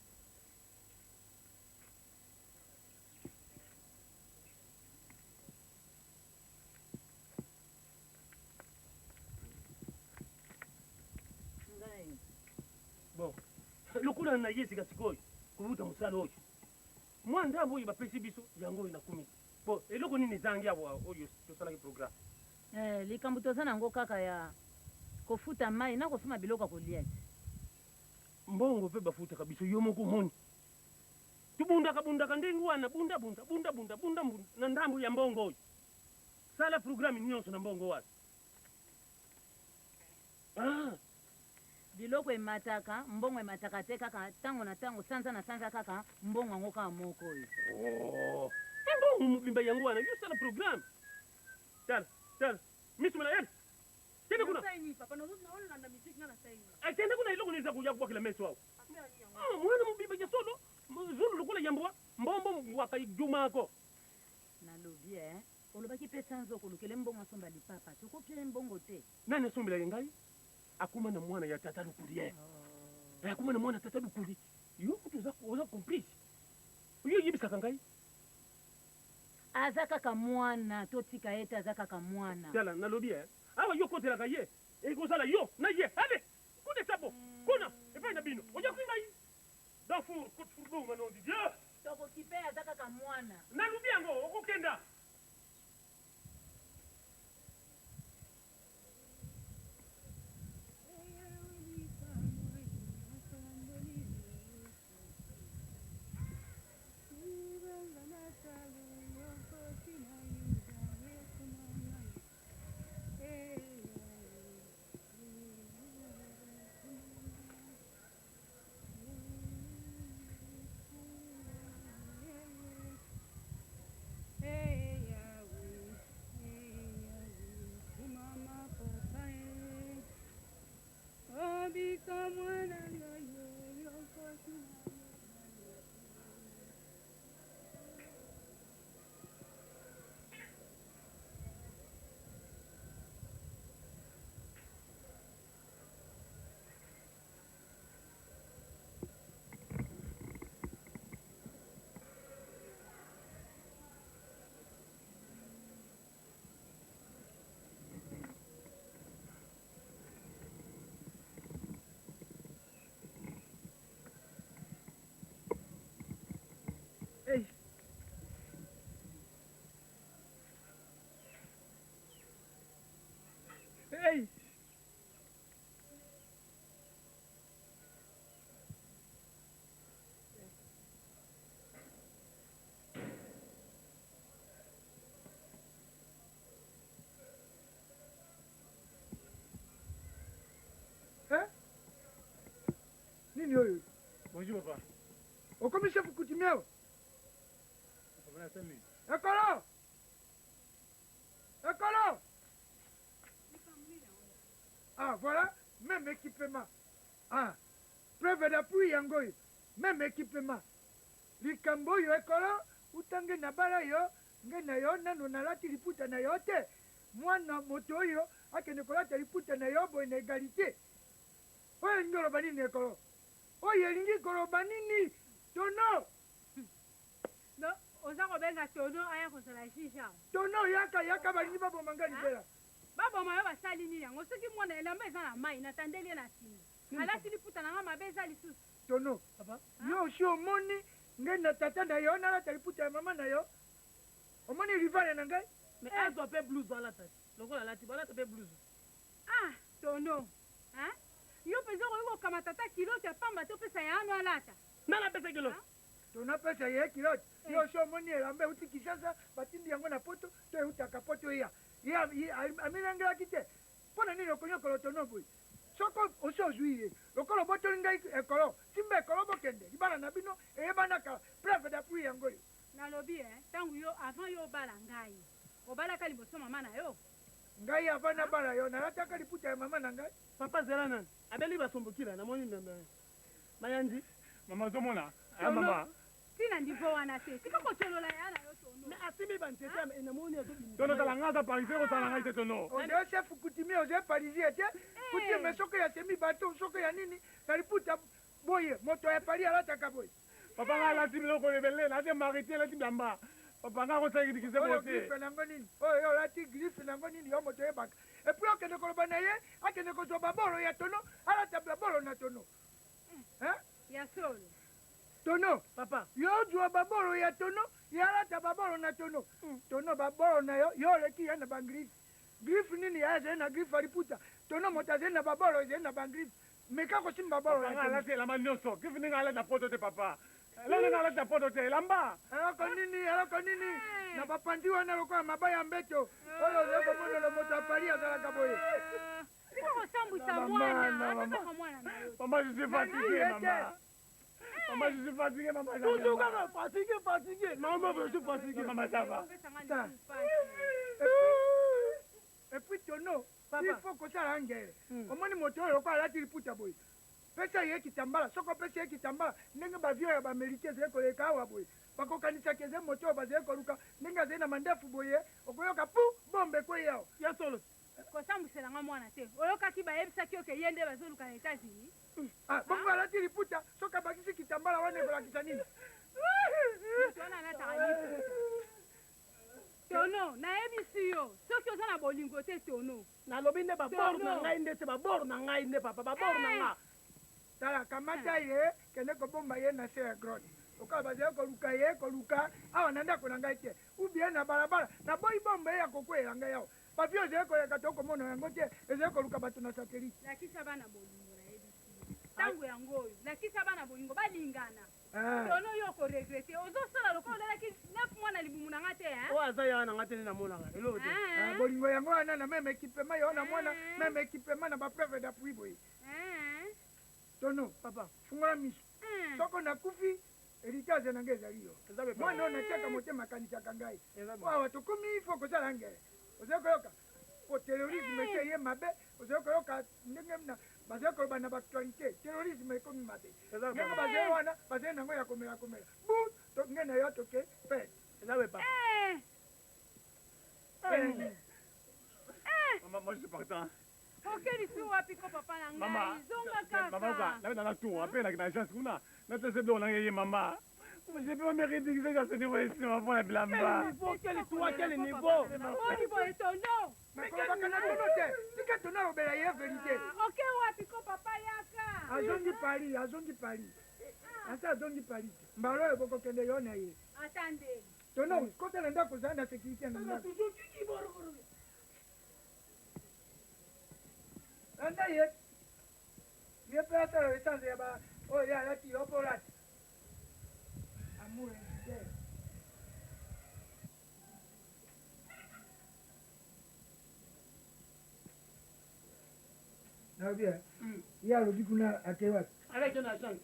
bon lokola na ye sika sikoyo kobuta mosala oyo mwa ndambo oyo bapesi biso yango oyo nakomi bon eloko nini ezangi awa oyo tosalaki programme likambo toza nango kaka ya kofuta mai na kosoma biloko ya kolia ti mbongo mpe bafutaka biso yo moko moni tubundaka ndenge wana bunda na ndambu ya mbongo oyo sala programme nyonso na mbongo wapi biloko emataka mbongo emataka te kaka ntango na ntango sanza na sanza kaka mbongo yango kaka moko oyo mbongo mobimba yango wana yo sala programme tala misumela yele kende kuna kende kuna iloko neza kuya kubwakela meso awo mwana mobimba ya solo zulu lokola yambwa mbombo wakaijumako nalobi olobaki mpe sanza okolukele mbongo asomba lipapa tokopia mbongo te nani asombelaka ngai akuma na mwana ya tata lukuli akuma na mwana tata lukuli yo kutu oza complice yo yebisaka ngai aza kaka mwana totika ete aza kaka mwana tala nalobi awa yo kotelaka ye ekozala yo na ye ale kude sapo kuna epai na bino oja kui ngai dafour kotfurbo manon di dieu tokoki mpe aza kaka mwana nalobi yango okokenda Hey! Nini oyo? Bonjour papa. Okomi chef coutumier. Ekolo! Ah, voilà, même équipement. Ah, preuve d'appui yango, même équipement. Likambo yo ekolo, utange na bala yo, nge na yo nano nalati liputa na yo te. Mwana moto yo, akende kolata liputa na yo bo na égalité. Oyo ngolo banini ekolo. Oyo elingi koloba nini? Tono! No, oza kobenga tono aya kozala shisha. Tono yaka balingi babomanga libela. Baboma yo basali nini yango soki mwana elamba eza na mai natandeli ye na nsima alati liputa na nga mabe eza lisusu tono yo osi omoni ngai na tata na yo nalata liputa ya mama na yo omoni rivale na ngai azwa mpe bluze alata lokola alati balata mpe bluze tono yo mpenza okoki kokamata ata kilote pamba te opesa ya ano alata nana apesa kilote tonapesa ye kilote yo osi omoni elamba euti kisasa batindi yango na poto to eutaka poto eya aminangelaki te mpo na nini okonyokolo tono boye soko osi ozwi ye lokolo botoli ngai ekolo simba ekolo bokende libala na bino eyebanaka preuve d'appui yango oyo nalobi ntango yo avant yo obala ngai obalaka liboso mama na yo ngai avant nabala yo nalataka liputa ya mama na ngai papa zela nani abeli basombokila namoni mayanzi mama ozomona mama tina ndivo wana te tika kosolola ya na yo tono asimi banzete namoni tono tala ngaza parisien kosala ngai te tono ozo chef coutumier ozo parisien te coutume soko ya semi bato soko ya nini na liputa boye moto ya pari alataka boye papa nga alati biloko ebele nate mariti alati bilamba papa nga kosalikise oyo grife nango nini oyo olati grife nango nini yo moto oyebaka epui okende koloba na ye akende kozwa babolo ya tono alata babolo na tono ya solo tono papa yo ozwa babolo ya tono ye alata babolo na tono tono babolo na yo yo oleki ye na bagrife griffe nini azali na griffe aliputa tono moto azali na babolo ezali na bangriffe meka kosimba babolo alati elamba nyonso griffe ninga alati na poto te papa eloninga alati na poto te elamba eloko nini na bapandi wana lokola mabaya mbeto oyo ozali komonela moto apali azalaka boye Maman, je suis fatigué, maman. Maman, je suis fatigué, maman. Toujours fatigué. Maman, je suis fatigué. Maman, ça va. Et puis, Tono, il faut que ça l'engage. Comment nous montons le quoi là, tu le poutes à boy. Pesa ye kitambala, soko pesa ye kitambala, nenga bavio ya bamelike zeko le kawa boy. Bako kanisa keze moto bazeko luka, nenga zena mandefu boye, okoyoka pu bombe kwe yao. Ya solo. Kosambuselanga mwana te oyokaki bayebisaki oke ye nde bazoluka na États-Unis. Bongo alati liputa soka bakisi kitambala wana ekolakisa nini moto wana alataka liputa. Tono nayebisi yo soki oza na bolingo te Tono nalobi nde babor na ngai nde se babor na ngai nde papa babor na nga tala kamata ye kende kobomba ye na se ya grone okala bazali koluka awa na ndako na ngai te ubie na balabala na boyi bomba ye ya kokwela ngai awa bavio ezali koleka tokomona yango te ezali koluka bato na satelite lakisa bana bolingo nayebisi ntango yango oyo lakisa bana bolingo balingana tono yo koregrete ozosala lokola olelaki 9 mois na libumu na nga te oyo aza ya na nga te nde namonaka eloko te bolingo yango wana na meme ekipema yo na mwana meme ekipema na bapreve d'appui boye tono papa fungola miso soko nakufi héritage na ngai ezali yo mwana oyo natiaka motema akanisaka ngai awa tokomi ifo kosala ngele ozali koyoka po terrorisme ete ye mabe ozali koyoka ndenge bazali koloba na baactualité terrorisme ekomi mabe ndenge bazali wana bazali nango ya komela bu nge na yo toke pete ezawe papa Maman, moi je suis partant. okelisi wapi ko papa na ngai zonga kaka Maman, na tour, après na agence kuna. Na tese do na ye mama. J'ai pas mérité que ça se niveau ici, ma femme blamba. Quel niveau Oni boy Tono mais kolobaka na tono te tika tono alobela ye vérité oke wapi ko papa yaka azongi pali asa azongi pali mbala oyo bokokende yo na ye atande tono kotela ndako ozala na sécurité na ndako anda ye mpe asala essence ya ba oyo ye alati yo mpo olati amour insidere nabia ye alobi kuna ake wapi aleke na agence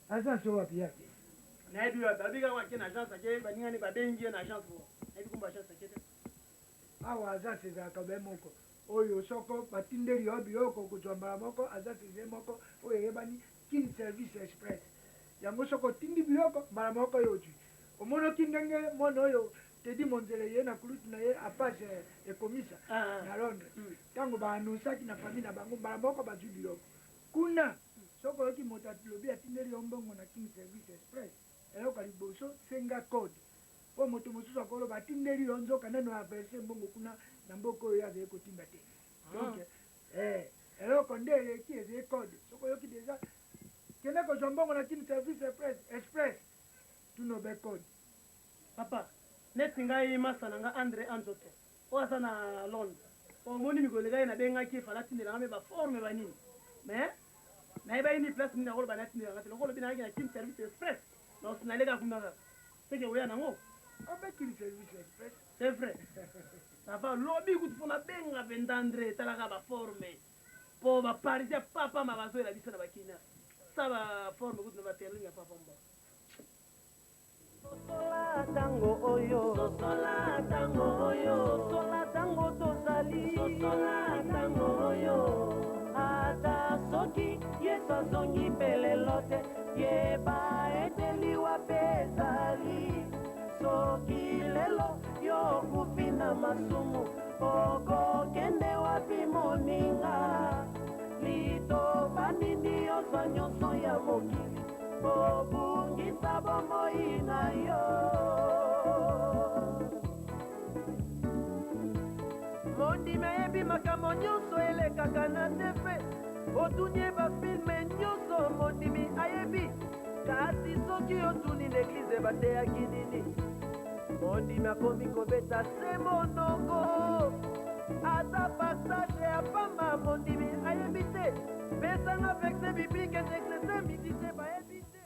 agence o wapi yake nayebi wapi abika wake na agence ake baningani babengi ye na agence o nayebi kumba agence ake te awa agence ezalaka be moko oyo soko batindeli yo biloko kozwa mbala moko agence eze moko oyo eyebani kin service express yango soko otindi biloko mbala moko oyo ozwi omonaki ndenge mwana oyo tedi monzele ye na kulutu na ye apage ekomisa na londres ntango baanonsaki na famille na bango mbala moko bazwi biloko kuna soko oyoki moto alobi atindeli yo mbongo na king service express eloko liboso senga code po moto mosusu akoloba atindeli yo nzoka nano averse mbongo kuna na mboka oyo azali kotinda te donc eloko nde eleki ezali code soko oyoki deja kende kozwa mbongo na king service express tunobe code papa neti ngai masa na nga andre anzoto oyo aza na londres omoni mikolo ngai nabengaki efala atindelanga mpe baforme banini mais nayeba ini place nini nakoloba natindelanga te lokolobi nayaki na kin service express naleka kuna kaka peke oya nango obe king service express c'est vrai papa lobi kutu mpo nabenga mpenza andre etalaka baforme mpo baparisien papa ma bazoyela biso na bakina sa baforme kutu na baperling ya papa mba sosola tango oyo sosola tango tozali sosola tango oyo ata soki yesu azongi mpe lelo te yeba ete liwa mpe ezali soki lelo yo okufi na masumu okokende wapi moninga litoba nini yozwa nyonso ya mokili obungisa bomoi na yo mondima yebi makambo nyonso elekaka na tefe otuni bafilme nyonso mondimi ayebi kasi soki otuni neglize bateyaki nini mondimi akomi kobeta se monongo ata partage ya pamba mondimi ayebi te pesanga vexe biblike nexese midi te bayebi te.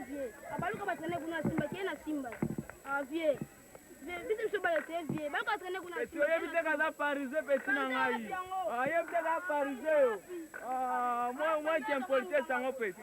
Vie abaluka batrene kuna simba kiena simba vie biso biso bale te vie baluka traîner kuna simba oyebi te kaza parisé peti na ngai oyebi te kaza parisé yo moi tiempolite sango peti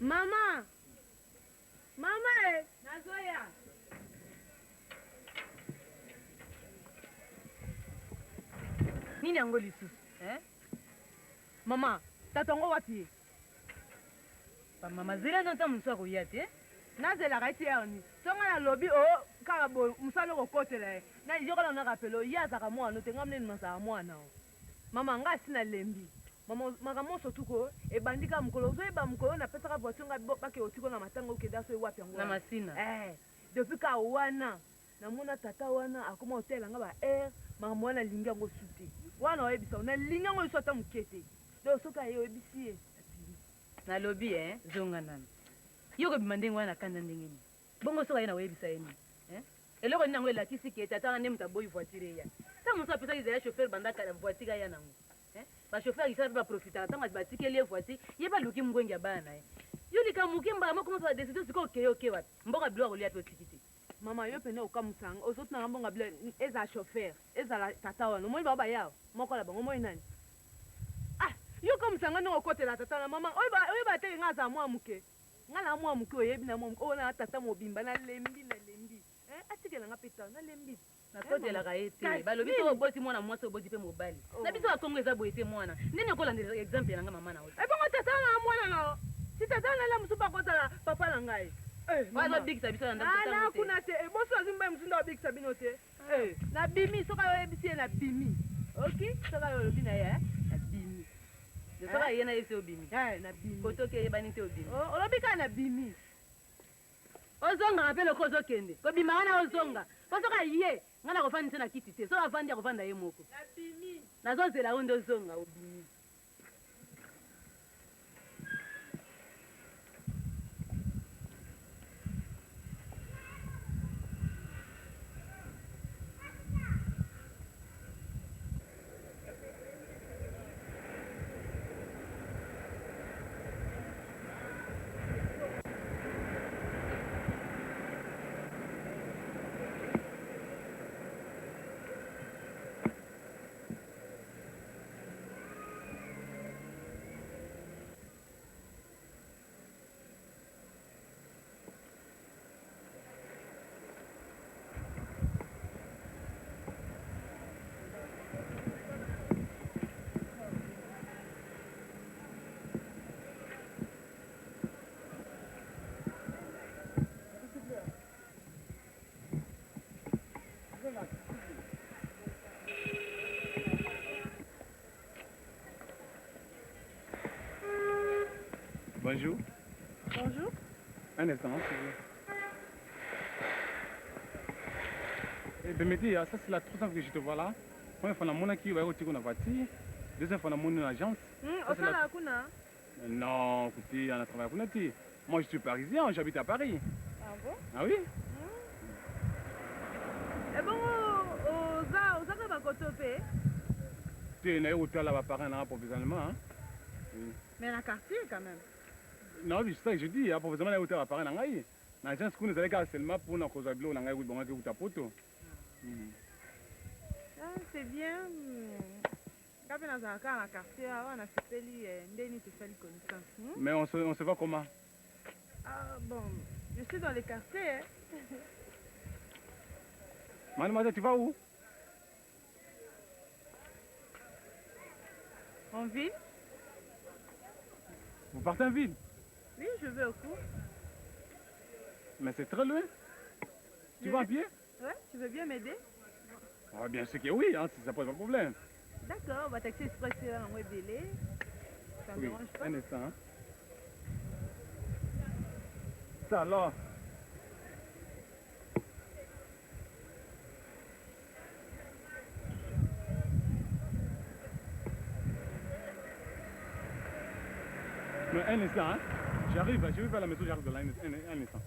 Mama! Mama! Nazoya! Nini yango lisusu? Mama, tatongo wapi? Mama zela nta musa koya te. Nazelaka eti yani. Songa na lobi o kaka bo musalo kokotela ye. Na ijokola na kapelo yazaka mwana te ngamne masaka mwana. Mama nga sina lembi. Mama makamoso tuko ebandika mukolo zo eba mukolo na pesaka voiture nga bake otiko na matanga okeda so wapi yango. Na masina. Depuis ka wana na mona tata wana akoma hotel nga ba mama mwana linga ngo suti. Wana oyebisa na linga ngo isota mukete. Do soka ye oyebisi ye. Na lobi zonga nana. Yoko bimande ngwana kanda ndengeni. Bongo soka yena oyebisa yeni. Eloko nina ngo elakisi ke tata ngane mtaboyi voiture ya. Sa musa pesa izaya chauffeur bandaka na voiture ya nango. Ba chauffeur qui savent pas profiter tant que batiki les voici yeba luki mgwenga bana yuli kamukimba moko mso décision siko okay wapi mboka bilo ko lia to tikiti mama yo pene okamusanga ozoti na mbonga bilo eza chauffeur eza la tata wana moi baba yao moko la bango moi nani yo kamusanga no kotela tata na mama oyiba te ngaza mwa muke ngala mwa muke oyebi na mwa muke na tata mobimba na lembi atikela nga peta na lembi na kotela ka ete balobi to oboti mwana mwasi oboti pe mobali na biso akongo eza boye te mwana nini okolandela exemple na nga mama na oti ebongo tata na mwana na si tata na la musuba kotala papa na ngai bazobikisa biso na ndako kuna te boso azimba musu ndo obikisa bino te na bimi soka oyebisi ye na bimi ok soka olobi na ye na bimi soka ye na yesi obimi na bimi kotoki eyebani te obimi olobi kaka na bimi ozonga mpe loko ozokende kobima wana ozonga po soka ye nga na kofandisa na kiti te soka afandi ya kofanda ye moko nazozela o nde ozonga obimi Bonjour. Bonjour. Un instant, s'il vous plaît. Permettez, ça c'est la troisième fois que je te vois là. Première fois, on a qui va dans la voiture. Deuxième fois, on a dans l'agence. Non, écoutez, on a travaillé à Kunati. Moi, je suis parisien, j'habite à Paris. Ah bon? Ah oui? Et bon, aux Bakotopé. Tu es hôtel là-bas, par un approvisionnement. Hein? Oui. Mais la quartier quand même. Non, c'est ça que je dis, approvisionnement hôtel à Paris. L'agence qu'on nous a seulement pour nous causer de l'eau, on a eu bon à poto. C'est bien. Quand on a un cas à la quartier, on a fait les connaissances. Mais on se voit comment? Ah bon, je suis dans les quartiers. Hein. Mademoiselle, tu vas où? En ville? Vous partez en ville? Oui, je vais au cours. Mais c'est très loin. Tu vas à pied? Ouais, tu veux bien m'aider? Ah, bien sûr que oui, hein, ça pose pas de problème. D'accord, bah taxi express en web délai. Ça me Oui, dérange pas. un instant. Hein. Ça alors? Mais un instant, hein. J'arrive à la maison, j'arrive de là, un instant.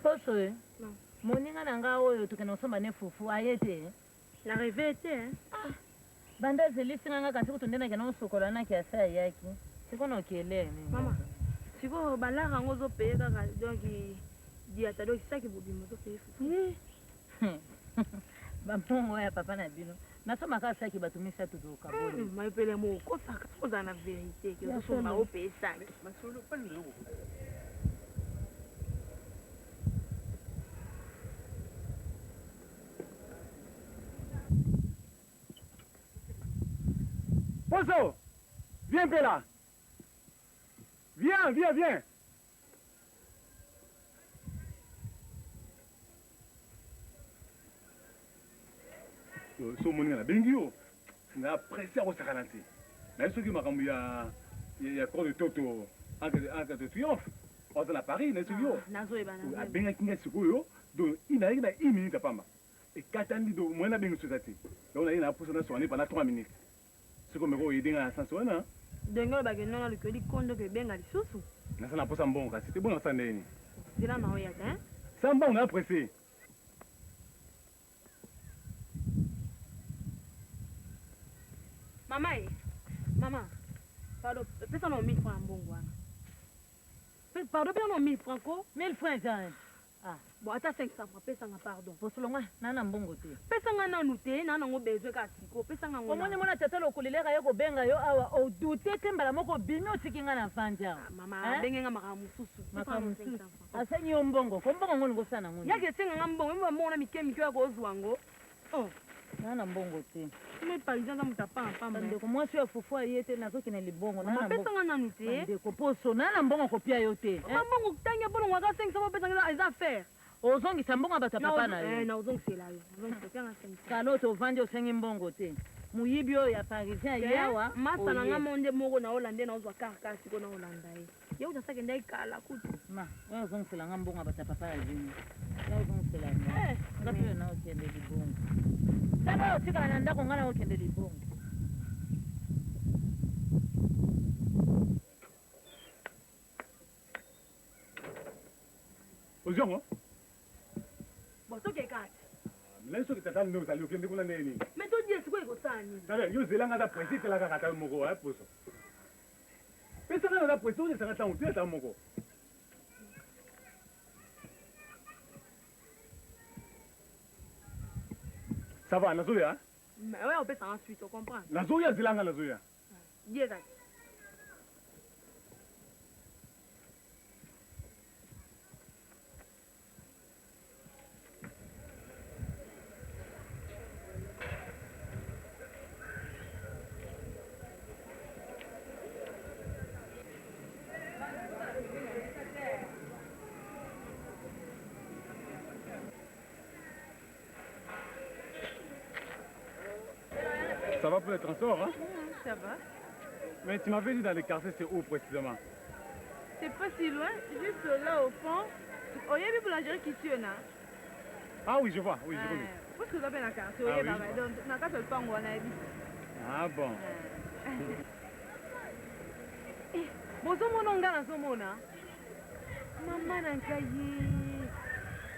Poso e moninga na nga oyo tokende kosomba ne fufu aye te La rêve était, hein? banda ezelisinga nga kasi kutu nde nakende kosokola na kiasi ayaki sikona okielewe Mama, siko balara yango ozopeye kaka donc diata donc saki bobima ozopeye fufu. bamongo ya papa na bino nasomaka saki bato misato tokaboli mayepele mokosaka ozala na vérité ke ozosomba opeye saki. Pozo, viens un peu là. Viens. So moninga na bengi yo. Na pressé au sakanati. Na soki makambo ya cour de toto en cas de triomphe. On est à Paris, na soki yo. Nazoyeba A benga kinga sikoyo, donc il a 1 minute à pamba. Et katandi do mwana bengi sosati. Donc on a poussé na soigner pendant 3 minutes. C'est comme il y a un sens. ndenge oyo bakende nga likoli kondo ke benga lisusu nasa na posa mbongo kasi te bona sa ndeni zela na oya te sa mbongo na pressé mama pardon pesa na 1000 francs mbongo wana pardon pesa na 1000 francs ko 1000 francs eza bon ata 500 francs pesanga pardon posolonga nana mbongo te pesanga nanu te nana ngo bezwe ka siko pesanga ngo omoni mona tata lokulileka ye kobenga yo awa odute te mbala moko bimi otiki nga na vandi awa mama benge nga makambo mosusu asengi yo mbongo ko mbongo ngoni kosana ngoni yake esenga nga mbongo mba mbongo na mike ya kozwa ngo nana mbongo te me parisien za moto apamba ndeko mwasi ya fufu aye te nazokende libongo pesanga nanu te ndeko poso nana mbongo kopia yo te mbongo tange bolongo aka 500 pesanga eza affaire ozongisa mbongo ya bato ya papa na yo na ozongisela yo kalo tovandi osengi mbongo te moyibi oyo ya parisien yawa masa na nga monde moko na olande na ozwa karka siko na olanda ye ye utasake nda ikala kutu ma oyo ozongisela nga mbongo ya bato ya papa ya vini ya ozongisela nga ngapi oyo na okende libongo tala otikala na ndako nga na okende libongo ozongo botoke kati mina soki tata ndo ozali okende kuna neni me todie sikoyo ekosala nini tala yo zelanga aza presse etelaka kata moko poso pesanga naza presse ozesanga ntango te ata moko ça va nazoya oyo opesanga suite ocomprendre nazoya zelanga nazoya die kati Ça va pour les transports, hein? Ça va. Mais tu m'avais dit dans les quartiers, c'est où précisément? C'est pas si loin, juste là au fond. Oh, il y a une boulangerie qui tue, là. Ah oui, je vois, oui, je vois. Parce que vous avez la carte, Ah oui, donc on a qu'à le pas, on a dit. Ah bon. bozomona nga nazomona mama na ngai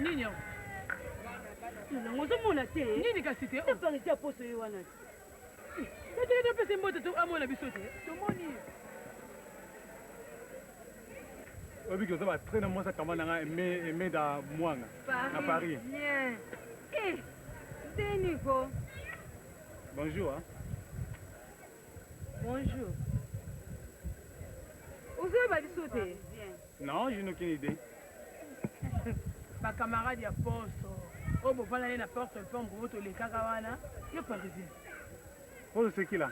nini nango ozomona te nini kasi te eparisi ya poso ye wana toteki topesa mbote amona biso te tomoni obiki oza batrain na mwasi akamba na nga eme da mwanga na Paris. Bien. Nico. Bonjour. Hein? Bonjour. Vous avez sauté? Non, je n'ai aucune idée. Ma camarade ya poste. Oh, bon, voilà, il y a porte, le pont, gros, les caravana. Il y a parisien. Oh, c'est qui là?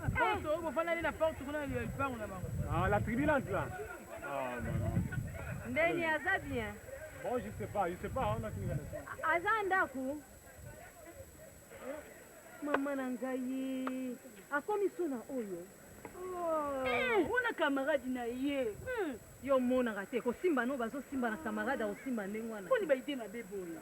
Poste, oh, bon, voilà, il y a porte, on a le pont là-bas. Ah, la tribulante là? Ah, non. Ndeni aza bien. Bon, je sais pas, on a trouvé la aza ndaku. Mama na ngai. Akomi sona oyo. Wana camarade na ye. Yo monaka te kosimba no bazosimba na camarade akosimba ndenge wana mponi baide mabe boye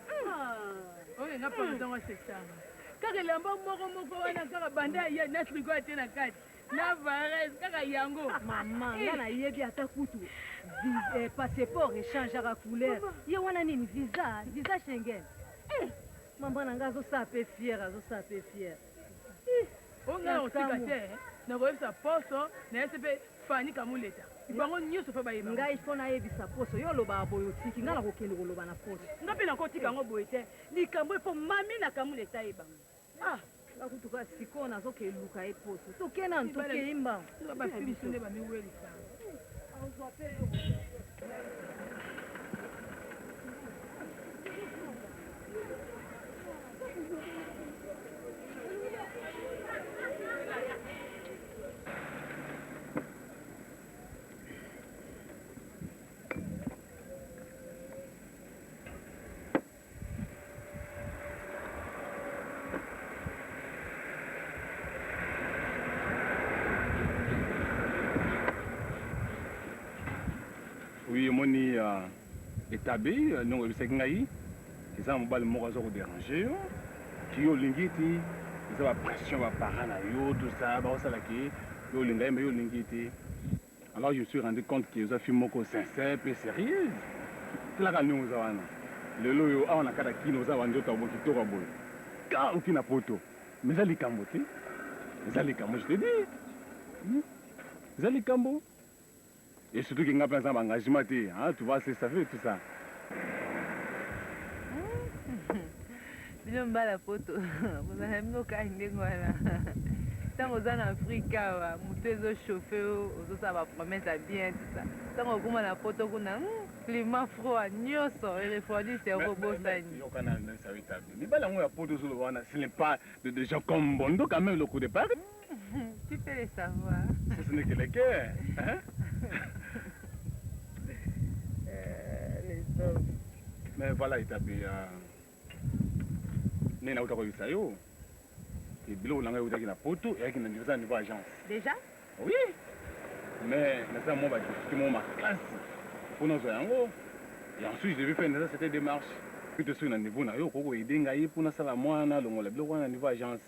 oyo nga mpa ntango aseksanga kaka elamba moko wana kaka banda ya na trigo ate na kati na vares kaka yango mama nga nayebi ata kutu passeport echangeaka couleur ye wana nini visa Schengen mama na nga azosala mpe fiere onga otika te nakoyebisa poso nayese mpe fani kamuleta bango nyonso mpe bayeba ngai mpo nayebisa poso yo olobaka boye otiki ngai nakokende koloba na poso nga mpe nakotika yango boye te likambo epo mami na kamuleta yebango bakutuka sikoyo nazokeluka ye poso tokena ntokei mbango bafibiso nde bamiwelisa Oui, moni établi, non, c'est ngai. Ils ont mobile moko zo déranger. Qui yo lingiti, ils ont la pression va parler na yo tout ça, ba ça là qui yo lingai mais yo lingiti. Alors je me suis rendu compte qu'ils ont fait moko sincère et sérieux. C'est là que nous avons. Le loyo a on a kada ki nous avons ndoto bo ki to ka boy. Ka uki na poto. Mais ça les kambote. Ça les kambo je te dis. Ça les kambo. Et surtout qu'il y a plein d'engagement, hein, tu vois, ça fait tout ça. Bino mbala poto. Vous avez mis au cas indégoana. Tant aux en Afrique, mutu ezo chauffer, aux ça va promettre à bien tout ça. Tant au kuma na poto kuna climat froid, nyoso et refroidi c'est robot ça. Yo kana na ça vite. Mais bala ngo ya poto sur le wana, ce n'est pas de gens comme Bondo quand même le coup de départ. Tu peux le savoir. Ce n'est que le cœur, hein? Mais voilà, il t'a dit, Nena uta ko bisayo. Et bilo langa uta ki na poto et ki na ndivisa niveau agence. Déjà? Oui. Mais na ça moi ba qui mon ma classe. Pour nous yango. Et ensuite je vais faire cette démarche. Puis de sur na niveau na yo ko aider ngai pour na sala mwana longola bilo wana niveau agence.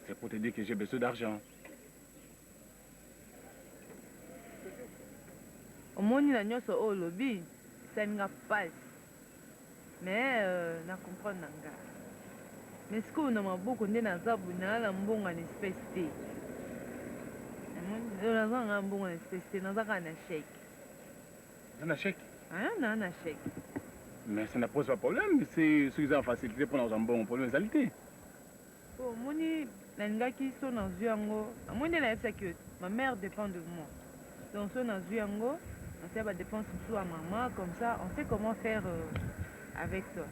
C'est pour te dire que j'ai besoin d'argent. Omoni na nyonso oyo olobi esalinga pasi mais na comprendre na nga mais sikoyo na maboko nde naza boye naza na mbongo na espèce te naza nga mbongo na espèce te naza kaka na chèque. Na chèque? Naza na chèque. Mais ça ne pose pas de problème, c'est ceux qui ont facilité pour nous un bon problème de omoni nalingaki so nazwi yango amoi nde nayebisaki ma mère dépend de moi donc so nazwi yango on fait la dépense sous à maman, comme ça, on sait comment faire avec toi.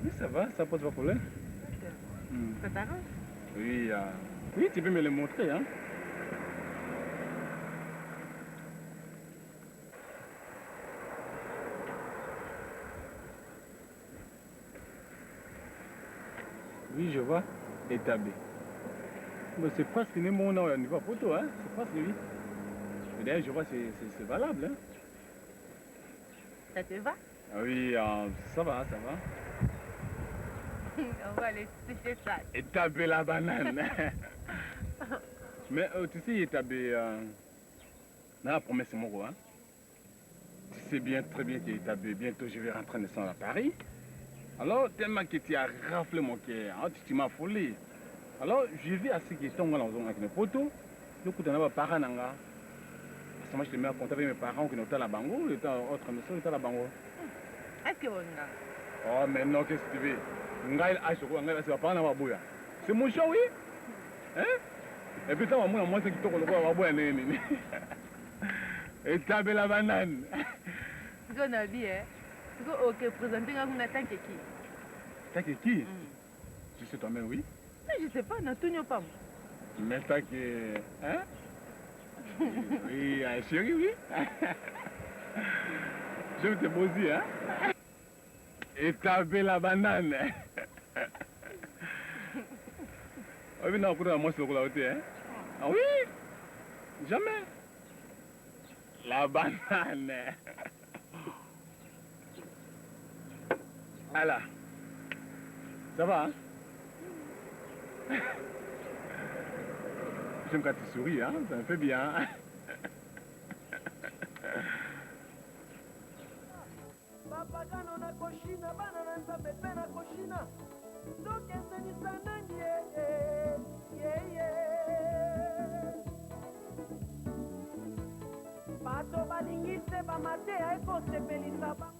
Oui, ça va, ça pose pas de problème. Ça t'arrange? Oui, oui, tu peux me le montrer, hein. Oui, je vois. Établi. Mais c'est presque ni mon nom au niveau photo, hein. C'est presque lui. Et d'ailleurs, je vois que c'est valable, hein. Ça te va? Ah oui, ça va, ça va. On va aller toucher ça. Et taper la banane. Mais tu sais, taper... la promesse, mon hein. Tu sais bien, très bien que bientôt je vais rentrer naissance à Paris. Alors, tellement que tu as raflé mon cœur, hein, tu m'as affolé. Alors, je vis à ce qui est tombé dans une photo. Du coup, tu n'as pas parents. Parce que moi, je te mets à compter avec mes parents qui sont à la bango, ils sont autre maison, ils sont à la bango. Est-ce que vous oh, mais non, qu'est-ce que tu veux? C'est mon show, oui? Hein? Et puis, moi, c'est qui te le et taper la banane. C'est qu'on a dit, hein? Ok, présenter un tant que qui? Tant que qui? Tu sais toi-même, oui? Je ne sais pas, non, tout n'est pas. Mais tant que... Hein? Oui, chérie, oui. Je te bosser, hein? Et taper la banane. Oui, non, pour moi, c'est le côté, hein? Ah oui? Jamais. La banane. Voilà. Ça va, hein? J'aime quand tu souris, hein? Ça me fait bien. Papagano na koshina, bana na nzambe pe na koshina. Tokesenisa nangi, bato balingi se bamateya ekosepelisa bango.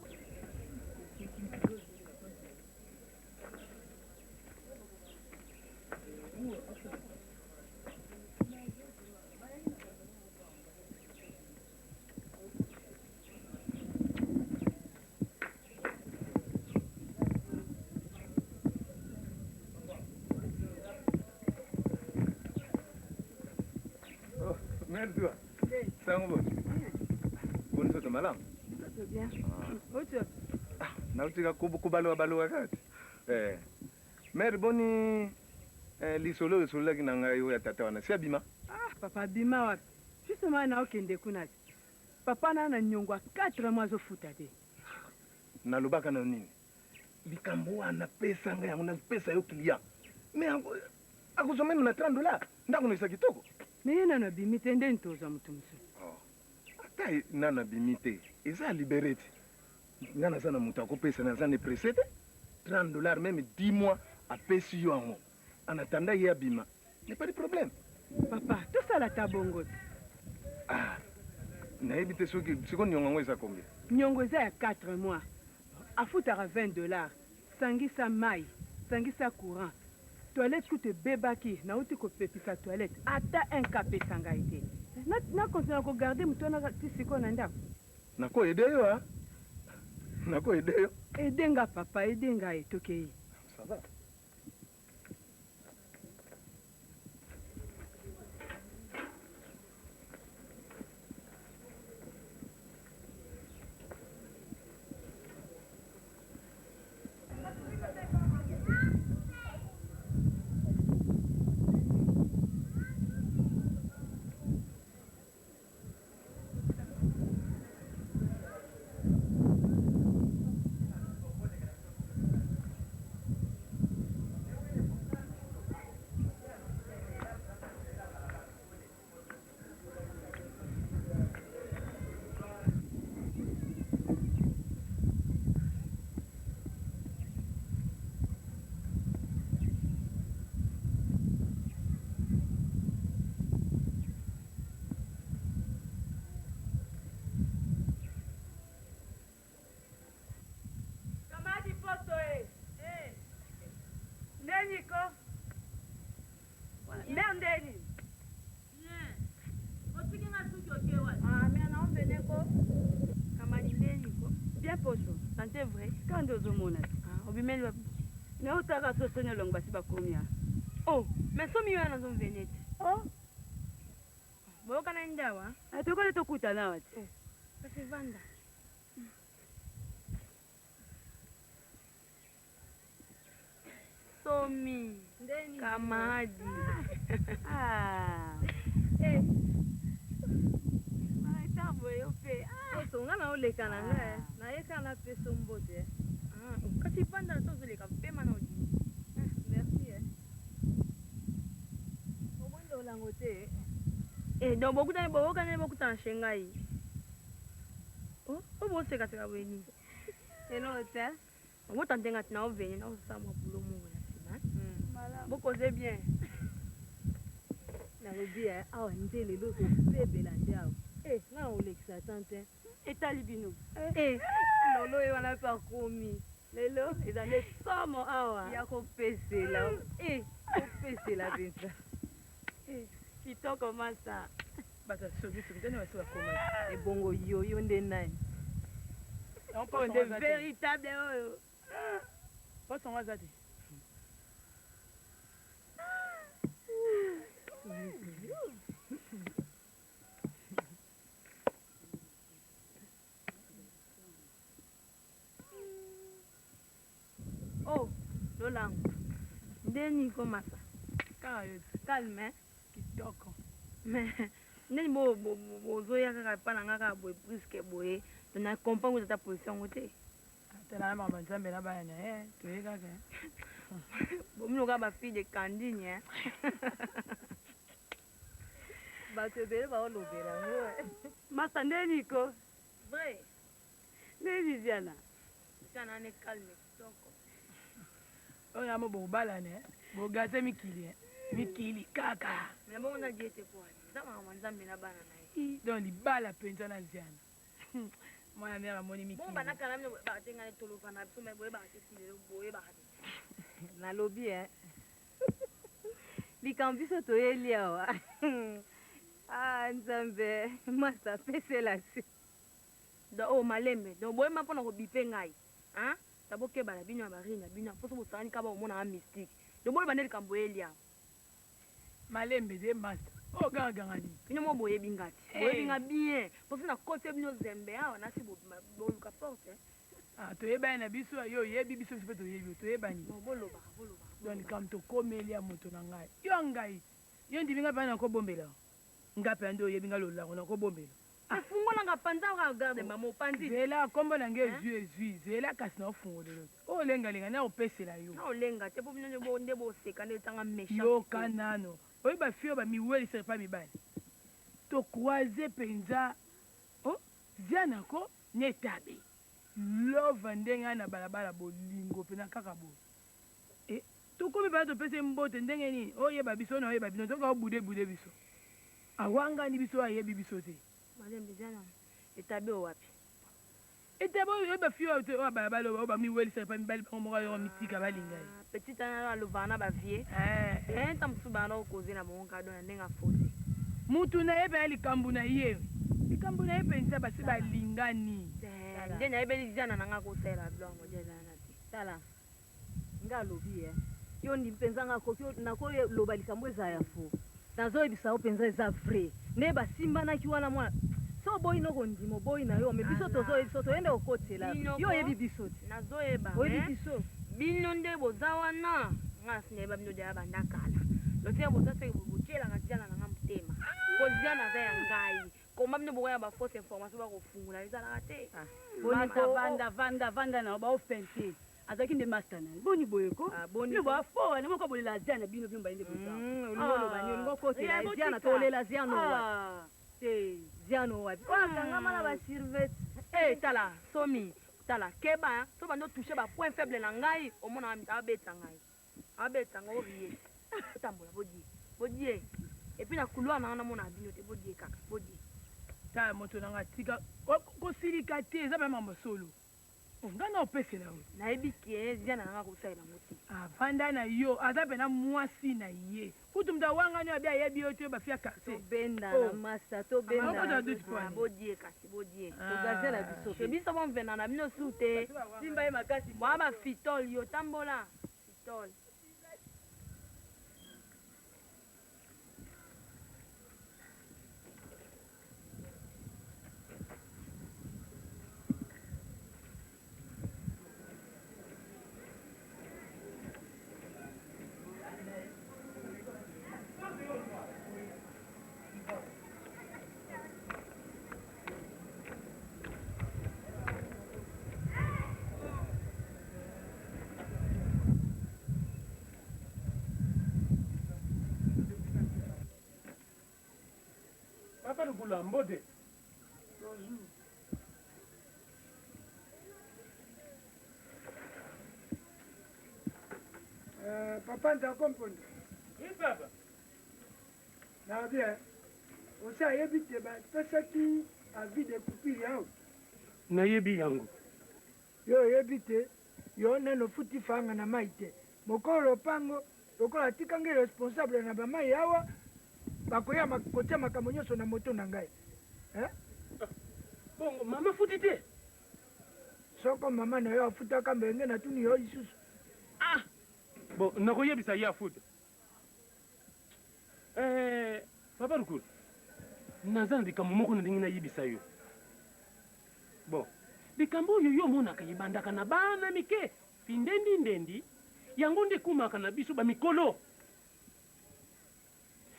Merci. Ça va. Bonne soirée, madame. C'est bien. Autre. Nautika kubalo kati. Mère boni lisolo kinanga yo ya tata wana. Si abima. Papa bima wapi? Justement na okende kuna. Papa na nyongwa 4 mois ofuta de. Na lubaka na nini? Bikambo wana pesa nga yangu na pesa yo kilia. Mais akusomeni na $30. Ndako no kitoko. Nina na bimite nde ntoza mutu musu. Ata nana bimite. Eza liberate. Ngana sana mutu akopesa na zane presete. $30 même 10 mois à pesi yo ango. En attendant ya bima. N'est pas de problème. Papa, tout ça la tabongo. Na ebite soki siko nyongo eza combien? Nyongo eza ya 4 mois. Afutaka $20. Sangisa mai, sangisa courant. Toilette coûte bebaki, na uti ko pepisa toilette. Ata un capé sanga ite. Na continue ko garder mutona tisiko na ndako. Nako edeyo ha? Nako edeyo. Edenga papa, edenga etoke. Ça va. C'est vrai. Quand deux hommes ont vu même mais au taga so sonyo long basi ba komia. Oh, mais so miyo na zo venete. Oh. Bo kana ndawa? Atoko le tokuta na wati. Basi vanda. So Somi. Kamadi. Matamboye pe. Osonga na oleka na nga. Na yeka na peso mbote. Kasi panda tozoleka pema na odi. Merci. Omonde olango te. Donc bokutana shengai. Oboseka seka bweni. Hello hotel. Omotandenga tina oveni na osama bulo mungu na sima. Boko c'est bien. Na lobi awa ndele lo bebela ndao. Na olekisa tante. Etali bino. Lolo e wana pa komi. Lelo ezale somo awa. Ya kopesela. Kopesela pensa. Kitoko masa. Bata sobi tene wasi wakoma. Ebongo yo nde nani. On de véritable oyo. Pas son azati. Oh, Lolang. Deni komasa. Calme. Kitoko. Mais neni bozoya kaka pana ngaka boye puisque boye tona comprendre ta position ngote. Tena na banzambe na bana toye kaka. Bomino ka ba fille de Candine ba te bele ba olobela ngo. Masa neni ko? Vrai. Neni diana. Kana ne calme kitoko. Oya mo bo bala ne. Bo gase mikili. Mikili kaka. Mais bon on a dit c'est quoi? Zama manzambe na bana na ye. Donc libala penza na ziana. Mwana mera moni mikili. Bon bana kana mne ba tenga ne tolofa na biso me boye ba tesile boye ba. Na lobby Likambiso to elia wa. Nzambe masa pesela si. Do malembe. Do boye mapona ko bipe ngai. Taboke bala bino ba rina bino. Poso bo tani ka ba mona mystique. Do boye baneli kambo elia. Malembe de master. Gangani. Ino mo boye bingati. Boye binga bien. Poso na kote bino zembe na si bo luka porte. To yeba na biso yo yebi biso sipe to yebi to yeba ni. Boloba. Donc kam to komelia moto na ngai. Yo ngai. Yo ndibinga pa na ko bombela. Ngape ando yebi ngalo la na ko bombela. Fungo na ngapanda ka garde mama pandi. Zela kombo na nge zui. Zela kasi na fungo de l'autre. O lenga na opesela yo. Na olenga te po bino bo nde bo seka ne tanga méchant. Yo kanano. Oyi ba fio ba mi weli c'est pas mi bani. To croiser penza. Ziana ko netabe. Love ndenga na balabala bolingo pena kaka bo. To komi ba to pese mbote ndenge ni. Oyeba biso na oyeba bino to ka bude biso. Awanga ni biso ayebi biso te. Madame Bizana, etabe wapi? Etabe oyeba fio to balabala o ba mi weli c'est pas mi bali ko mo ka yo mitika balinga. Petite na lovana ba vie. Tamsuba na okoze na monka do na ndenga fote. Mutu na yebe likambu na ye. Likambu na yebe nza basi balingani. Nde na yebe lizana na nga ko sela blanc modela na ti. Tala. Nga lobi yo ndi mpenza nga ko na ko loba likambu eza ya fo. Nazo ebisa openza eza vrai. Ne basimba na kiwana mwana. So boy no kondimo boy na yo me biso to ende okotela. Yo yebi biso. Nazo eba. Oyebi biso. Bino nde bozawana ngasi neba bino de abanda kala. Lote boza se bokela ngatiana na ngamtema. Koziana za ya ngai. Koma bino boya ba fausse information ba ko fungula ezala te. Boni vanda na ba offense. Azaki nde master na. Boni boyeko. Boni ba fo na moko bolela ziana bino bimba inde boza. Lolo bani ngoko kotela ziana tolela ziano wa. Ziano wa. Ngama na ba sirvet. Tala somi. Tala keba so bando toucher ba point faible na ngai omona abeta ngai abeta ngo rie tambola bodie et puis na couloir na mona bino te bodie kaka bodie ta moto na ngatika ko silika te za ba mambo solo ngana opesela o na ebike ziana na ko saila moti vanda na yo azabe na mwasi na ye kutu mda wanga ni abia yebi yo te ba fia kase benda na master to benda bodie kasi bodie to gazela biso biso bon vena na bino sute simba ye makasi mwa fitol yo tambola fitol Lukula Mbode. Papa nta comprendre. Oui, papa. Na bien. Osa yebi te ba pesa ki avis de coupure yao. Na yebi yangu. Yo yebi te yo neno futi fanga na maite. Mokolo pango lokola tikange responsable na bama yawa bakoya makotia makambo nyonso na moto na ngai. Bongo mama futi te. Soko mama na yo afutaka mbenge na tuni yo isusu. Bon, nakoyebisa ye afuta. Papa Lukula. Naza na likambo moko na ndenge nayebisa yo. Bon, likambo oyo yo omonaka ebandaka na bana mike findendi yango nde ekumaka na biso bamikolo.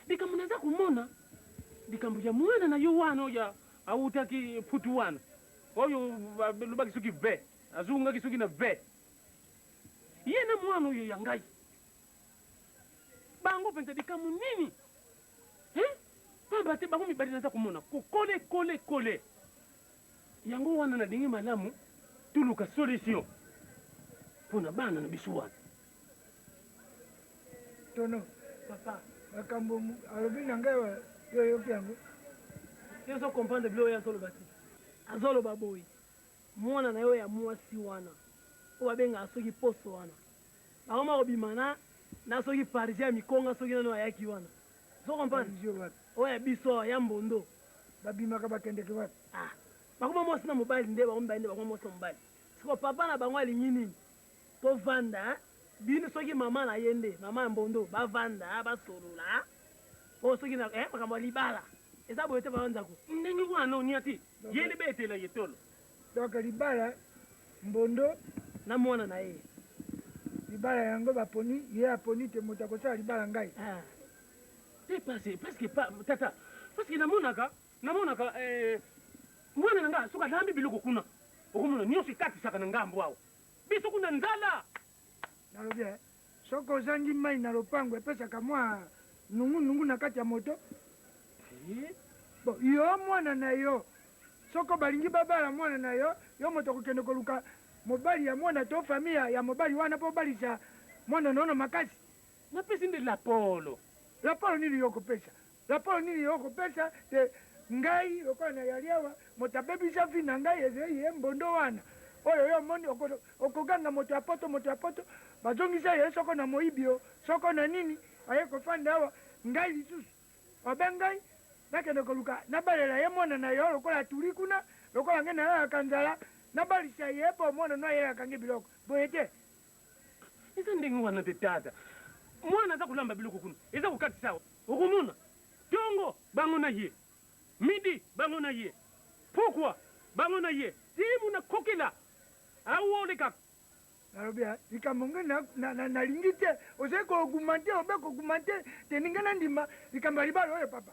Likambo naza komona likambo ya mwana na yo wana oyo awutaki putu wana oyo balobaki soki ve azungaki soki na ve ye na mwana oyo ya ngai bango mpenza likambo nini pamba te bango mibali naza komona kokole yango wana na ndenge malamu tuluka solution mpo na bana na biso wana. Tono papa makambo alobi na ngai yo yoki yango yo so comprendre bilo oyo azoloba te azoloba boye mwana na yo ya mwasi wana oyo babengaka soki poso wana bakoma kobima na soki parisien ya mikonga soki nano ayaki wana so comprendre oyo ya biso ya mbondo babimaka bakendeki wapi bakoma mwasi na mobali nde bakoma mibali nde bakoma mwasi na mobali siko papa na bango alingi nini tovanda bino soki mama na ye nde mama ya mbondo bavanda basolola oyo soki na makambo ya libala eza boye te banzako ndenge wana onia ti ye nde betela ye tolo donc libala mbondo na mwana na ye libala yango baponi ye aponi te moto akosala libala ngai te parce tata parce que namonaka mwana na nga soki alambi biloko kuna okomona nyonso ekatisaka na ngambo awa biso kuna nzala nalobi soki ozangi mai na lopango epesaka mwa nungunungu na kati ya moto bon yo mwana na yo soko balingi babala mwana na yo yo moto kokende koluka mobali ya mwana to famille ya mobali wana po balisa mwana nono makasi napesi nde lapolo nini yo kopesa te ngai lokola na yali awa moto abebisa vi na ngai ezali ye mbondo wana oyo yo moni okoganga moto ya poto bazongisa ye soko na moyibi o soko na nini aye kofanda awa ngai lisusu obe ngai nakende koluka nabalela ye mwana na yo lokola atuli kuna lokola ngai nayalaka nzala nabalisa ye po mwana no ayelakange biloko boye te eza ndenge wana te tata mwana aza kolamba biloko kuna eza kokatisa okomona tongo bango na ye midi bango na ye pourquoi bango na ye timu na kokela awoleka nalobi likambo nge nalingi te ozali koaugmente obe koaugmente te ninge na ndima likambo ya libala oyo papa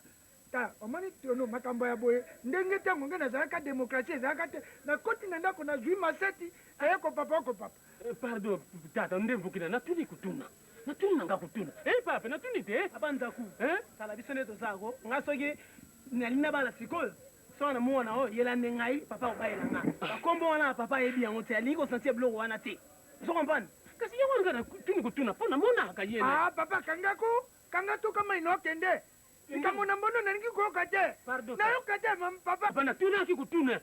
tala omoni tono makambo ya boye ndenge ntango nge nazalaka demokrasi ezalaka te nakoti na ndako nazwi maseti aye kopapa okopapa pardon tata nde mvukila natuni kutuna nanga kutuna papa natuni te papa nzaku tala biso nde tozako nga soki nalina bana sikoyo so na mwana oyo yelande ngai papa obayela nga bakombo wana papa ayebi yango te alingi kosentia biloko wana te so kompane kasi ye wana nga natuni kutuna mpo namonaka yene papa kanga to kama inokende likambo na mbono nalingi koyoka te nayoka te papa natunaki kutuna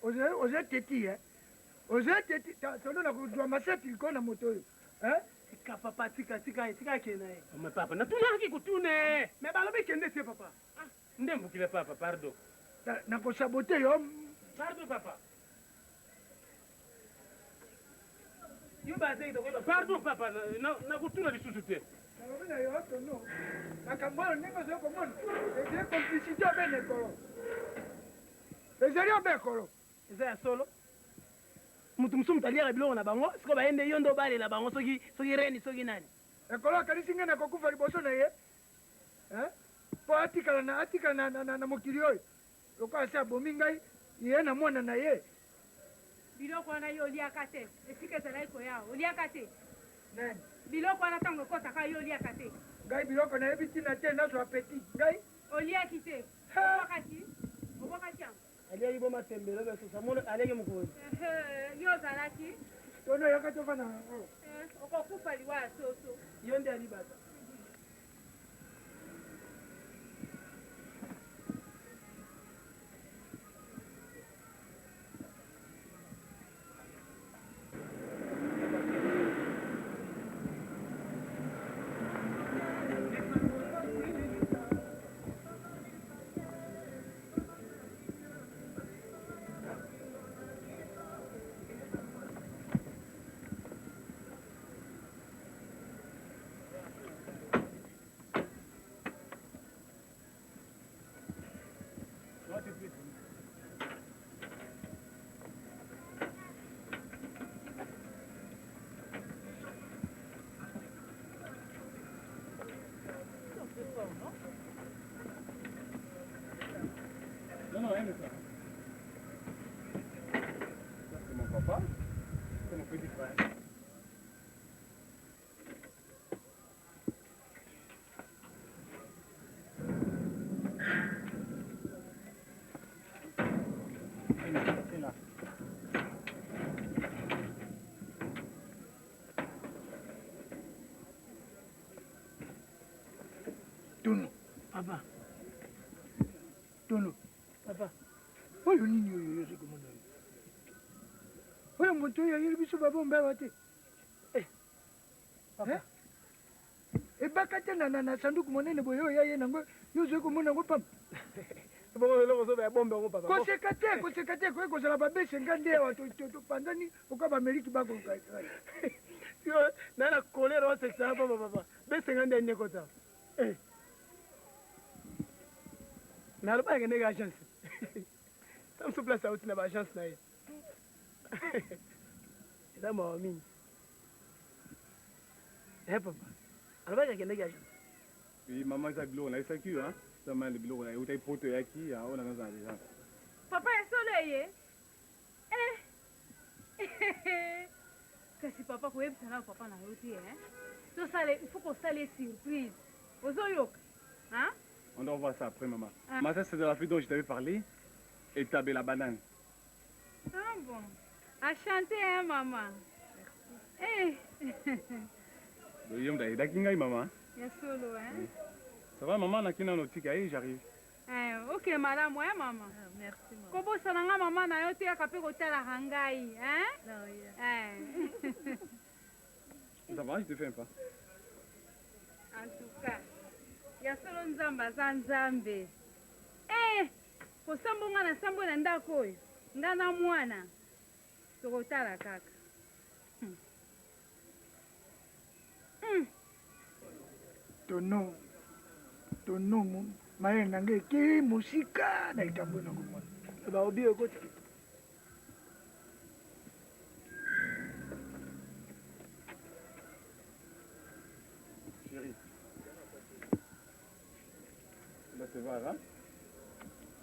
oze teti sono na kozwa maseti likolo na moto oyo tika papa tika kena ye papa natunaki kutune me balobi kende te papa nde mbukile papa pardon nakosabote yo pardon papa yo pardon papa nakutuna lisusu te nalobi na yo tono makambo oyo ndenge ozali komona ezali complicité obe ekolo ezali obe ekolo eza ya solo mutu mosusu mutu aliaka biloko na bango siko bayende yo nde obalela bango soki reni soki nani ekolo akanisi ngai nakokufa liboso na ye mpo atikala na mokili oyo lokola se abomi ngai ye na mwana na ye biloko wana yo oliaka te esika ezalaki koya oliaka te nani biloko wana ntango ekotaka yo oliaka te ngai biloko nayebi ntina te nazwa apeti ngai oliaki te aliaki bo matembelo besusa mono aliaki mokoli yo ozalaki tono yoka tofana okokufa liwa ya soso yo nde alibata Non, rien de ça. Ça, c'est mon papa. C'est mon petit frère. C'est là. Tono, papa. Tono, papa. Oyo nini oyo yoze komona oyo? Oyo moto oyo ayeli biso babombe awa te. papa Ebaka te na sanduku monene boye oyo aye nango yoze komona yango papa. bongo eloko so bayabombe yango papa Koseka te koye kozala babese nga nde awa topanzani oka bameriki bakoluka. yo naye na kolere osekisaka papa papa besenga nde anyeko ta mais aloba akendeki agence samso place auti na baagence na ye eza mawa mingi papa alobaki akendeki agence Oui, maman, ça biloko na esaki yo, hein. Ça m'a le biloko na utai poto yaki, ya ona na za. papa ya solo ye kasi papa koyebisana papa na yo te tosale il faut kosala surprise ozoyoka hein? On doit voir ça après, maman. Maman, ça c'est de la fille dont je t'avais parlé. Et t'avais la banane. Ah bon. À chanter, hein, maman. Eh. Oui, on t'a dit maman. Il y a solo, hein. Oui. Ça va, maman, na kina notique, j'arrive. Ok, madame, ouais, maman. Merci, maman. Kobo sananga maman na yo te akape kotala hangai, hein? Non, yeah. Ça va, je te fais un pas. En tout cas, ya solo nzambe aza nzambe. Kosambonga na sambo na ndako oyo nga na mwana tokotala kaka. Tono mayele nange eke mosika na likambo na komona baobi ekoti Chérie. Là, c'est vrai, hein?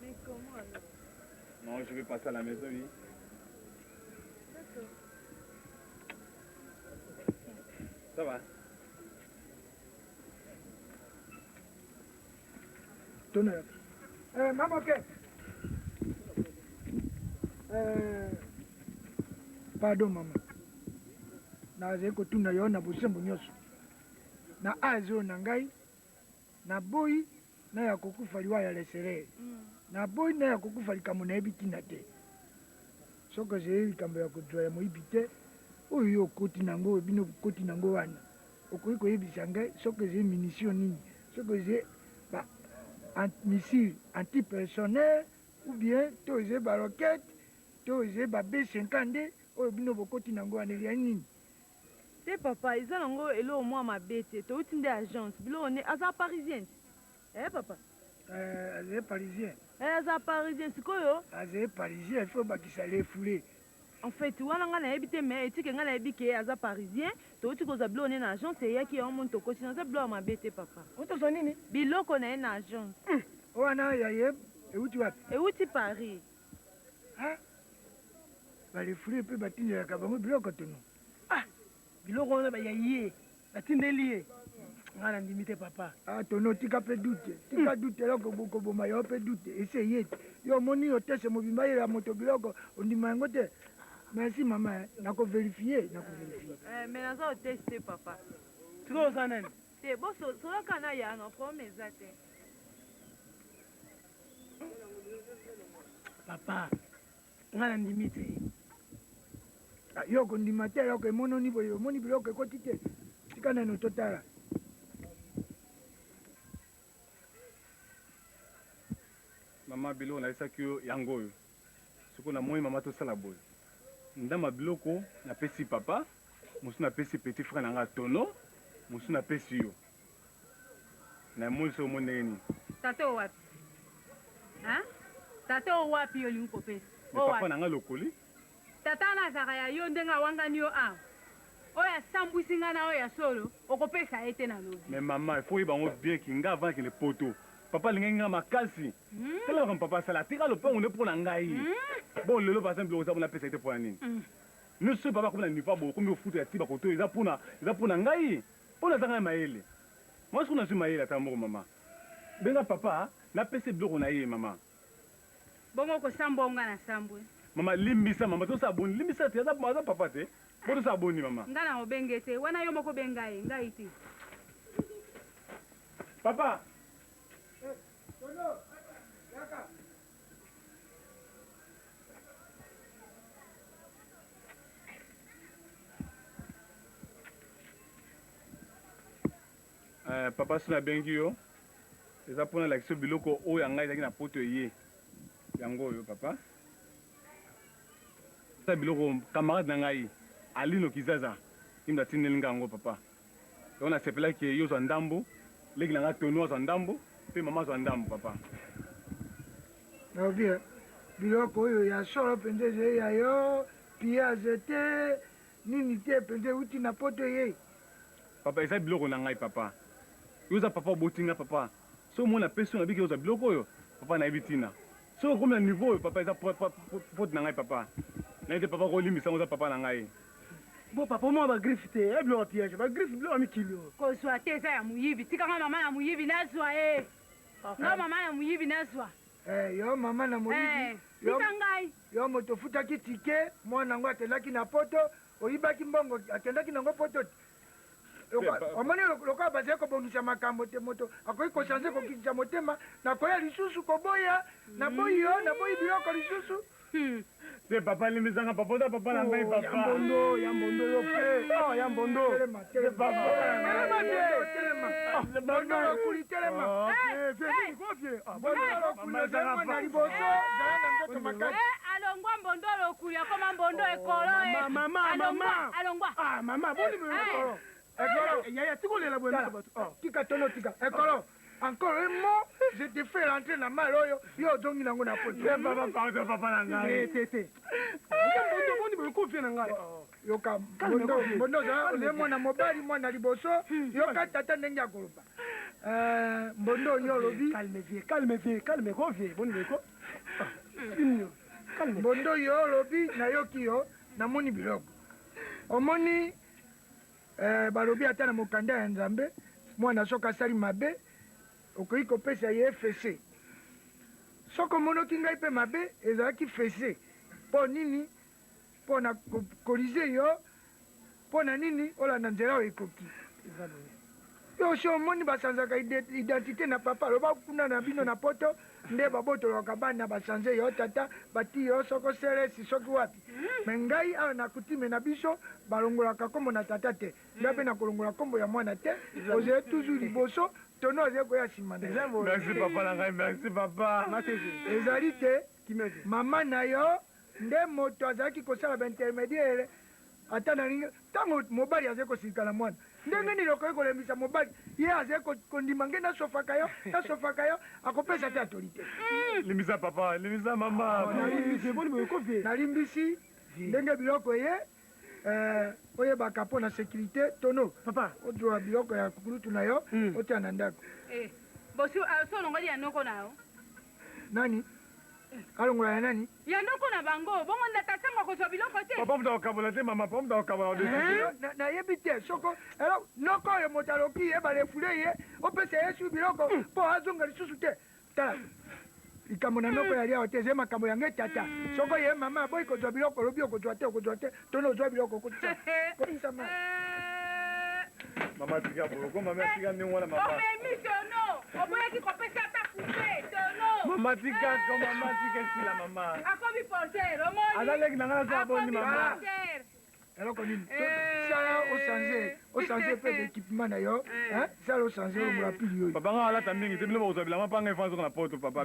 Mais comment alors? Non, je vais passer à la maison, oui. D'accord. Ça va? Tono mama ke pardon mama nazali kotuna yo na bosembo nyonso na azi oyo na ngai naboyi na ya kokufa liwa ya leserere naboyi na ya kokufa likambo nayebi ntina te soki ozali likambo ya kozwa ya moyibi te oyo yo okoti nango ebino okoti nango wana okoki koyebisa ngai soki ezali munition nini soki ezali missile antipersonnel ou bien to ezali baroquette to ezali baB50 nde oyo bino bokoti nango wana elia nini te papa eza nango eloko mwa mabe te touti nde agence biloko ne aza parisien papa azali parisien aza parisien sikoyo azali parisien ifo bakisa lefule en fait wana ngai nayebi te mais etike ngai nayebi ke aza parisien touti kozwa biloko ne na agence eyaki yango moni tokoti naza biloko mabe te papa otozwa nini biloko na ye na agence wana yaye euti wapi euti paris balefule mpe batindelaka bango biloko tono biloko wana bayayi ye batindeli ye nga na ndimi te papa. Tono tika pe dute. Tika dute loko bokoboma yo pe dute. Essaye te. Yo omoni otese mobimba yela moto biloko ondima yango te. Merci mama, nakovérifie. Mais naza oteste papa. Siko oza nani? Te boso solaka na yanga problème eza te. Papa, nga na ndimi te. Yo kondima te eloko emononi boye omoni biloko ekoti te. Tika nano totala. Mama biloko nayesaki yo yango oyo. Soko namoni mama tosala boye. Ndama biloko napesi papa, mosu napesi petit frère nanga Tono, mosu napesi yo. Na moni so monene ni. Tate o wapi? Hein? Tate o wapi yo linko pesi? Papa nanga lokoli. Tata na zaka ya yo ndenga wangani yo a. Oya sambwisi nga na oya solo, okopesa ete na lobi. Mais maman, il faut y bango bien ki nga avant ki le poto. Papa linga nga makasi. Kala comme papa sala tika le pont on est pour na ngai. Bon lelo par exemple oza bona pesa ete pour nini. Nous ce papa comme na ni pas beaucoup mais foot ya tiba koto eza pour na ngai. Pona zanga maele. Moi ce qu'on a su maele atambo maman. Benga papa na pesa biloko na ye maman. Bongo ko sambonga na sambwe. Mama limbisa mama to saboni limbisa te za papa te. Bodo saboni mama. Ngana obengete wana yo moko bengaye ngai ti. Papa. Papa sina bengi yo. Eza pona la kiso biloko oyo ngai ezaki na poto ye. Yango yo papa. Sa biloko camarade na ngai Alino Kizaza. Imda tinelinga yango papa. On a sepela ki yo zo ndambo, leki na nga Tono zo ndambo, pe mama zo ndambo papa. Nobia. Biloko oyo ya solo pendeze ya yo, piaze te, nini te pendeze uti na poto ye. Papa eza biloko na ngai papa. Yoza papa botinga papa. So mona peso na biki yoza biloko oyo, papa na ebitina. So comme na niveau papa eza pote na ngai papa. Na ete papa ko limbisa ngoza papa na ngai. Bo papa mo ba griffe te, e bilo piège, ba griffe bilo mi kilo. Ko swa te za ya muyibi, tika nga mama na muyibi na zwa eh. Nga mama na muyibi na zwa. Yo mama na muyibi. Tika ngai. Yo moto futaki tike, mwana ngo atelaki na poto, oyibaki mbongo akendaki nango poto. Omoni loka baze ko bongisa makambo te moto akoki ko changer ko kisa motema na koya lisusu ko boya na boyi biloko lisusu. C'est papa limbisanga papa da papa na ngai papa. Yambondo yo pe. Oh yambondo. C'est papa. Bondo kuli telema. Fais quoi vieux? Bondo kuli telema na liboso. Zana ndoto makati. Alongwa mbondolo kuli akoma mbondo ekolo. Mama. Alongwa. Ah mama boni me ekolo. Ekolo. Yaya tikolela bwena bato. Tika tono tika. Ekolo. Encore un mot, je te fais rentrer dans ma loyo, yo dongi nango na poto. Papa pardon papa na ngai. Bondo boni me konfie na ngai. Yo ka bondo za le mwana mobali mwana liboso, yo ka tata ndenge akoloba. Bondo yo lobi. Calme konfie, boni me ko. Calme. Bondo yo lobi na yo kiyo na moni biloko. Omoni balobi ata na mokanda ya Nzambe, mwana soka sali mabe. Okoki kopesa ye fese soko monoki ngai mpe mabe ezalaki fese mpo nini mpo na kolize yo mpo na nini olanda nzela oyo ekoki yo si omoni basanzaka identité na papa aloba kuna na bino na poto nde babotolwaka bana basanze yo tata bati yo soko seresi soki wapi me ngai awa na kutime na biso balongolaka nkombo na tata te ngai mpe nakolongola nkombo ya mwana te ozele toujours liboso Tono ozele koya nsima na yo. Merci papa na ngai, merci papa. Ezali te mama na yo nde moto azalaki kosala baintermédiaire ata na ningi ntango mobali azali kosika na mwana ndenge nini okoki kolembisa mobali ye azali kondima nge nasofaka yo akopesa te atoli te. Limbisa papa, limbisa mama. Nalimbisi ndenge biloko ye oyebaka mpo na sécurité Tono papa odroa biloko ya kulutu na yo otia na ndako. Bosi so longoli ya noko na yo. Nani? kalongola ya nani ya ndoko na bango bongo ndatatanga kozwa biloko te papa muta kokabola te mama papa muta kokabola nayebi te soko elo noko oyo moto aloki ye balefule ye opesa yesu biloko mpo azonga lisusu te tala likambo na noko yali awa te eze makambo yange tata soko ye mama boyi kozwa biloko olobi okozwa te tona ozwa biloko kokisa mama tika boloko mama tika ndenge wana mama omemi tono oboyaki kopesa ata kupe tono mama tika esila mama akomi porter omoni azaleki na ngana so aboni mama eloko nini sala ochange mpe d'équipement na yo sala ochange olongola pili oyo papa nga alata mingi te bino bokozwa bilamba mpanga efa soko na poto papa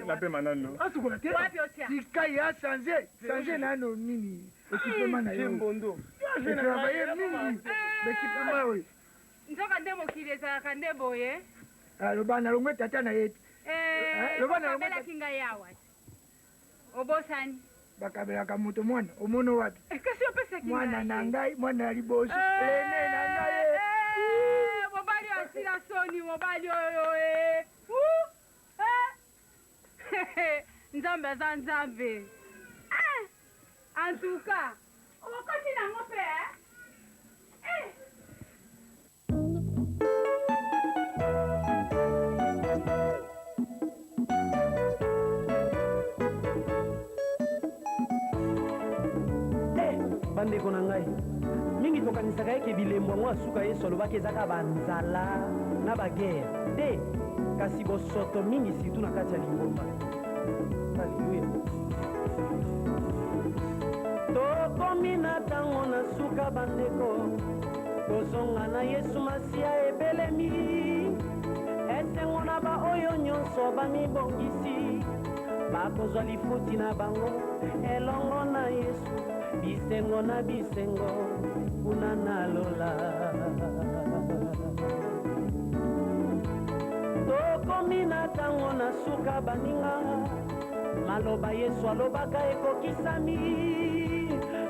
nape manano asukola te tika ya change nano nini équipement na yo travaille mingi l'équipement oyo nzoka nde mokili ezalaka nde boye loba nalongwe tata na ye lobanaobelaki ngai awa obosani bakabelaka moto mwana omona wapi kasi opesaki mwana na ngai mwana ya liboso ene na ngai mobali asila soni mobali oyo nzambe aza nzambe antuka okoti nango mpe bandeko na ngai mingi tokanisaka eke bilembo yango asuka yesu alobaki ezaka banzala na bagere te kasi bosoto mingi surtout na kati ya lingomba alleluya tokomi na ntango na suka bandeko kozonga na yesu masiya ebelemi esengo na baoyo nyonso bamibongisi bakozwa lifuti na bango elongo na yesu bisengo na bisengo kuna nalola tokomi na ntango na suka baninga maloba yesu alobaka ekokisami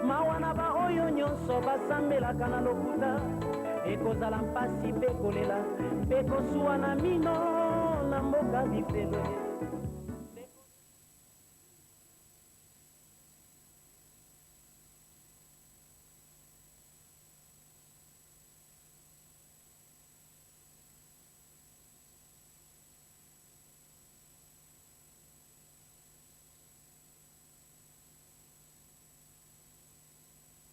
mawa na baoyo nyonso basambelaka na lokuta ekozala mpasi mpe kolela mpe kosuwa na mino na mboka bifelo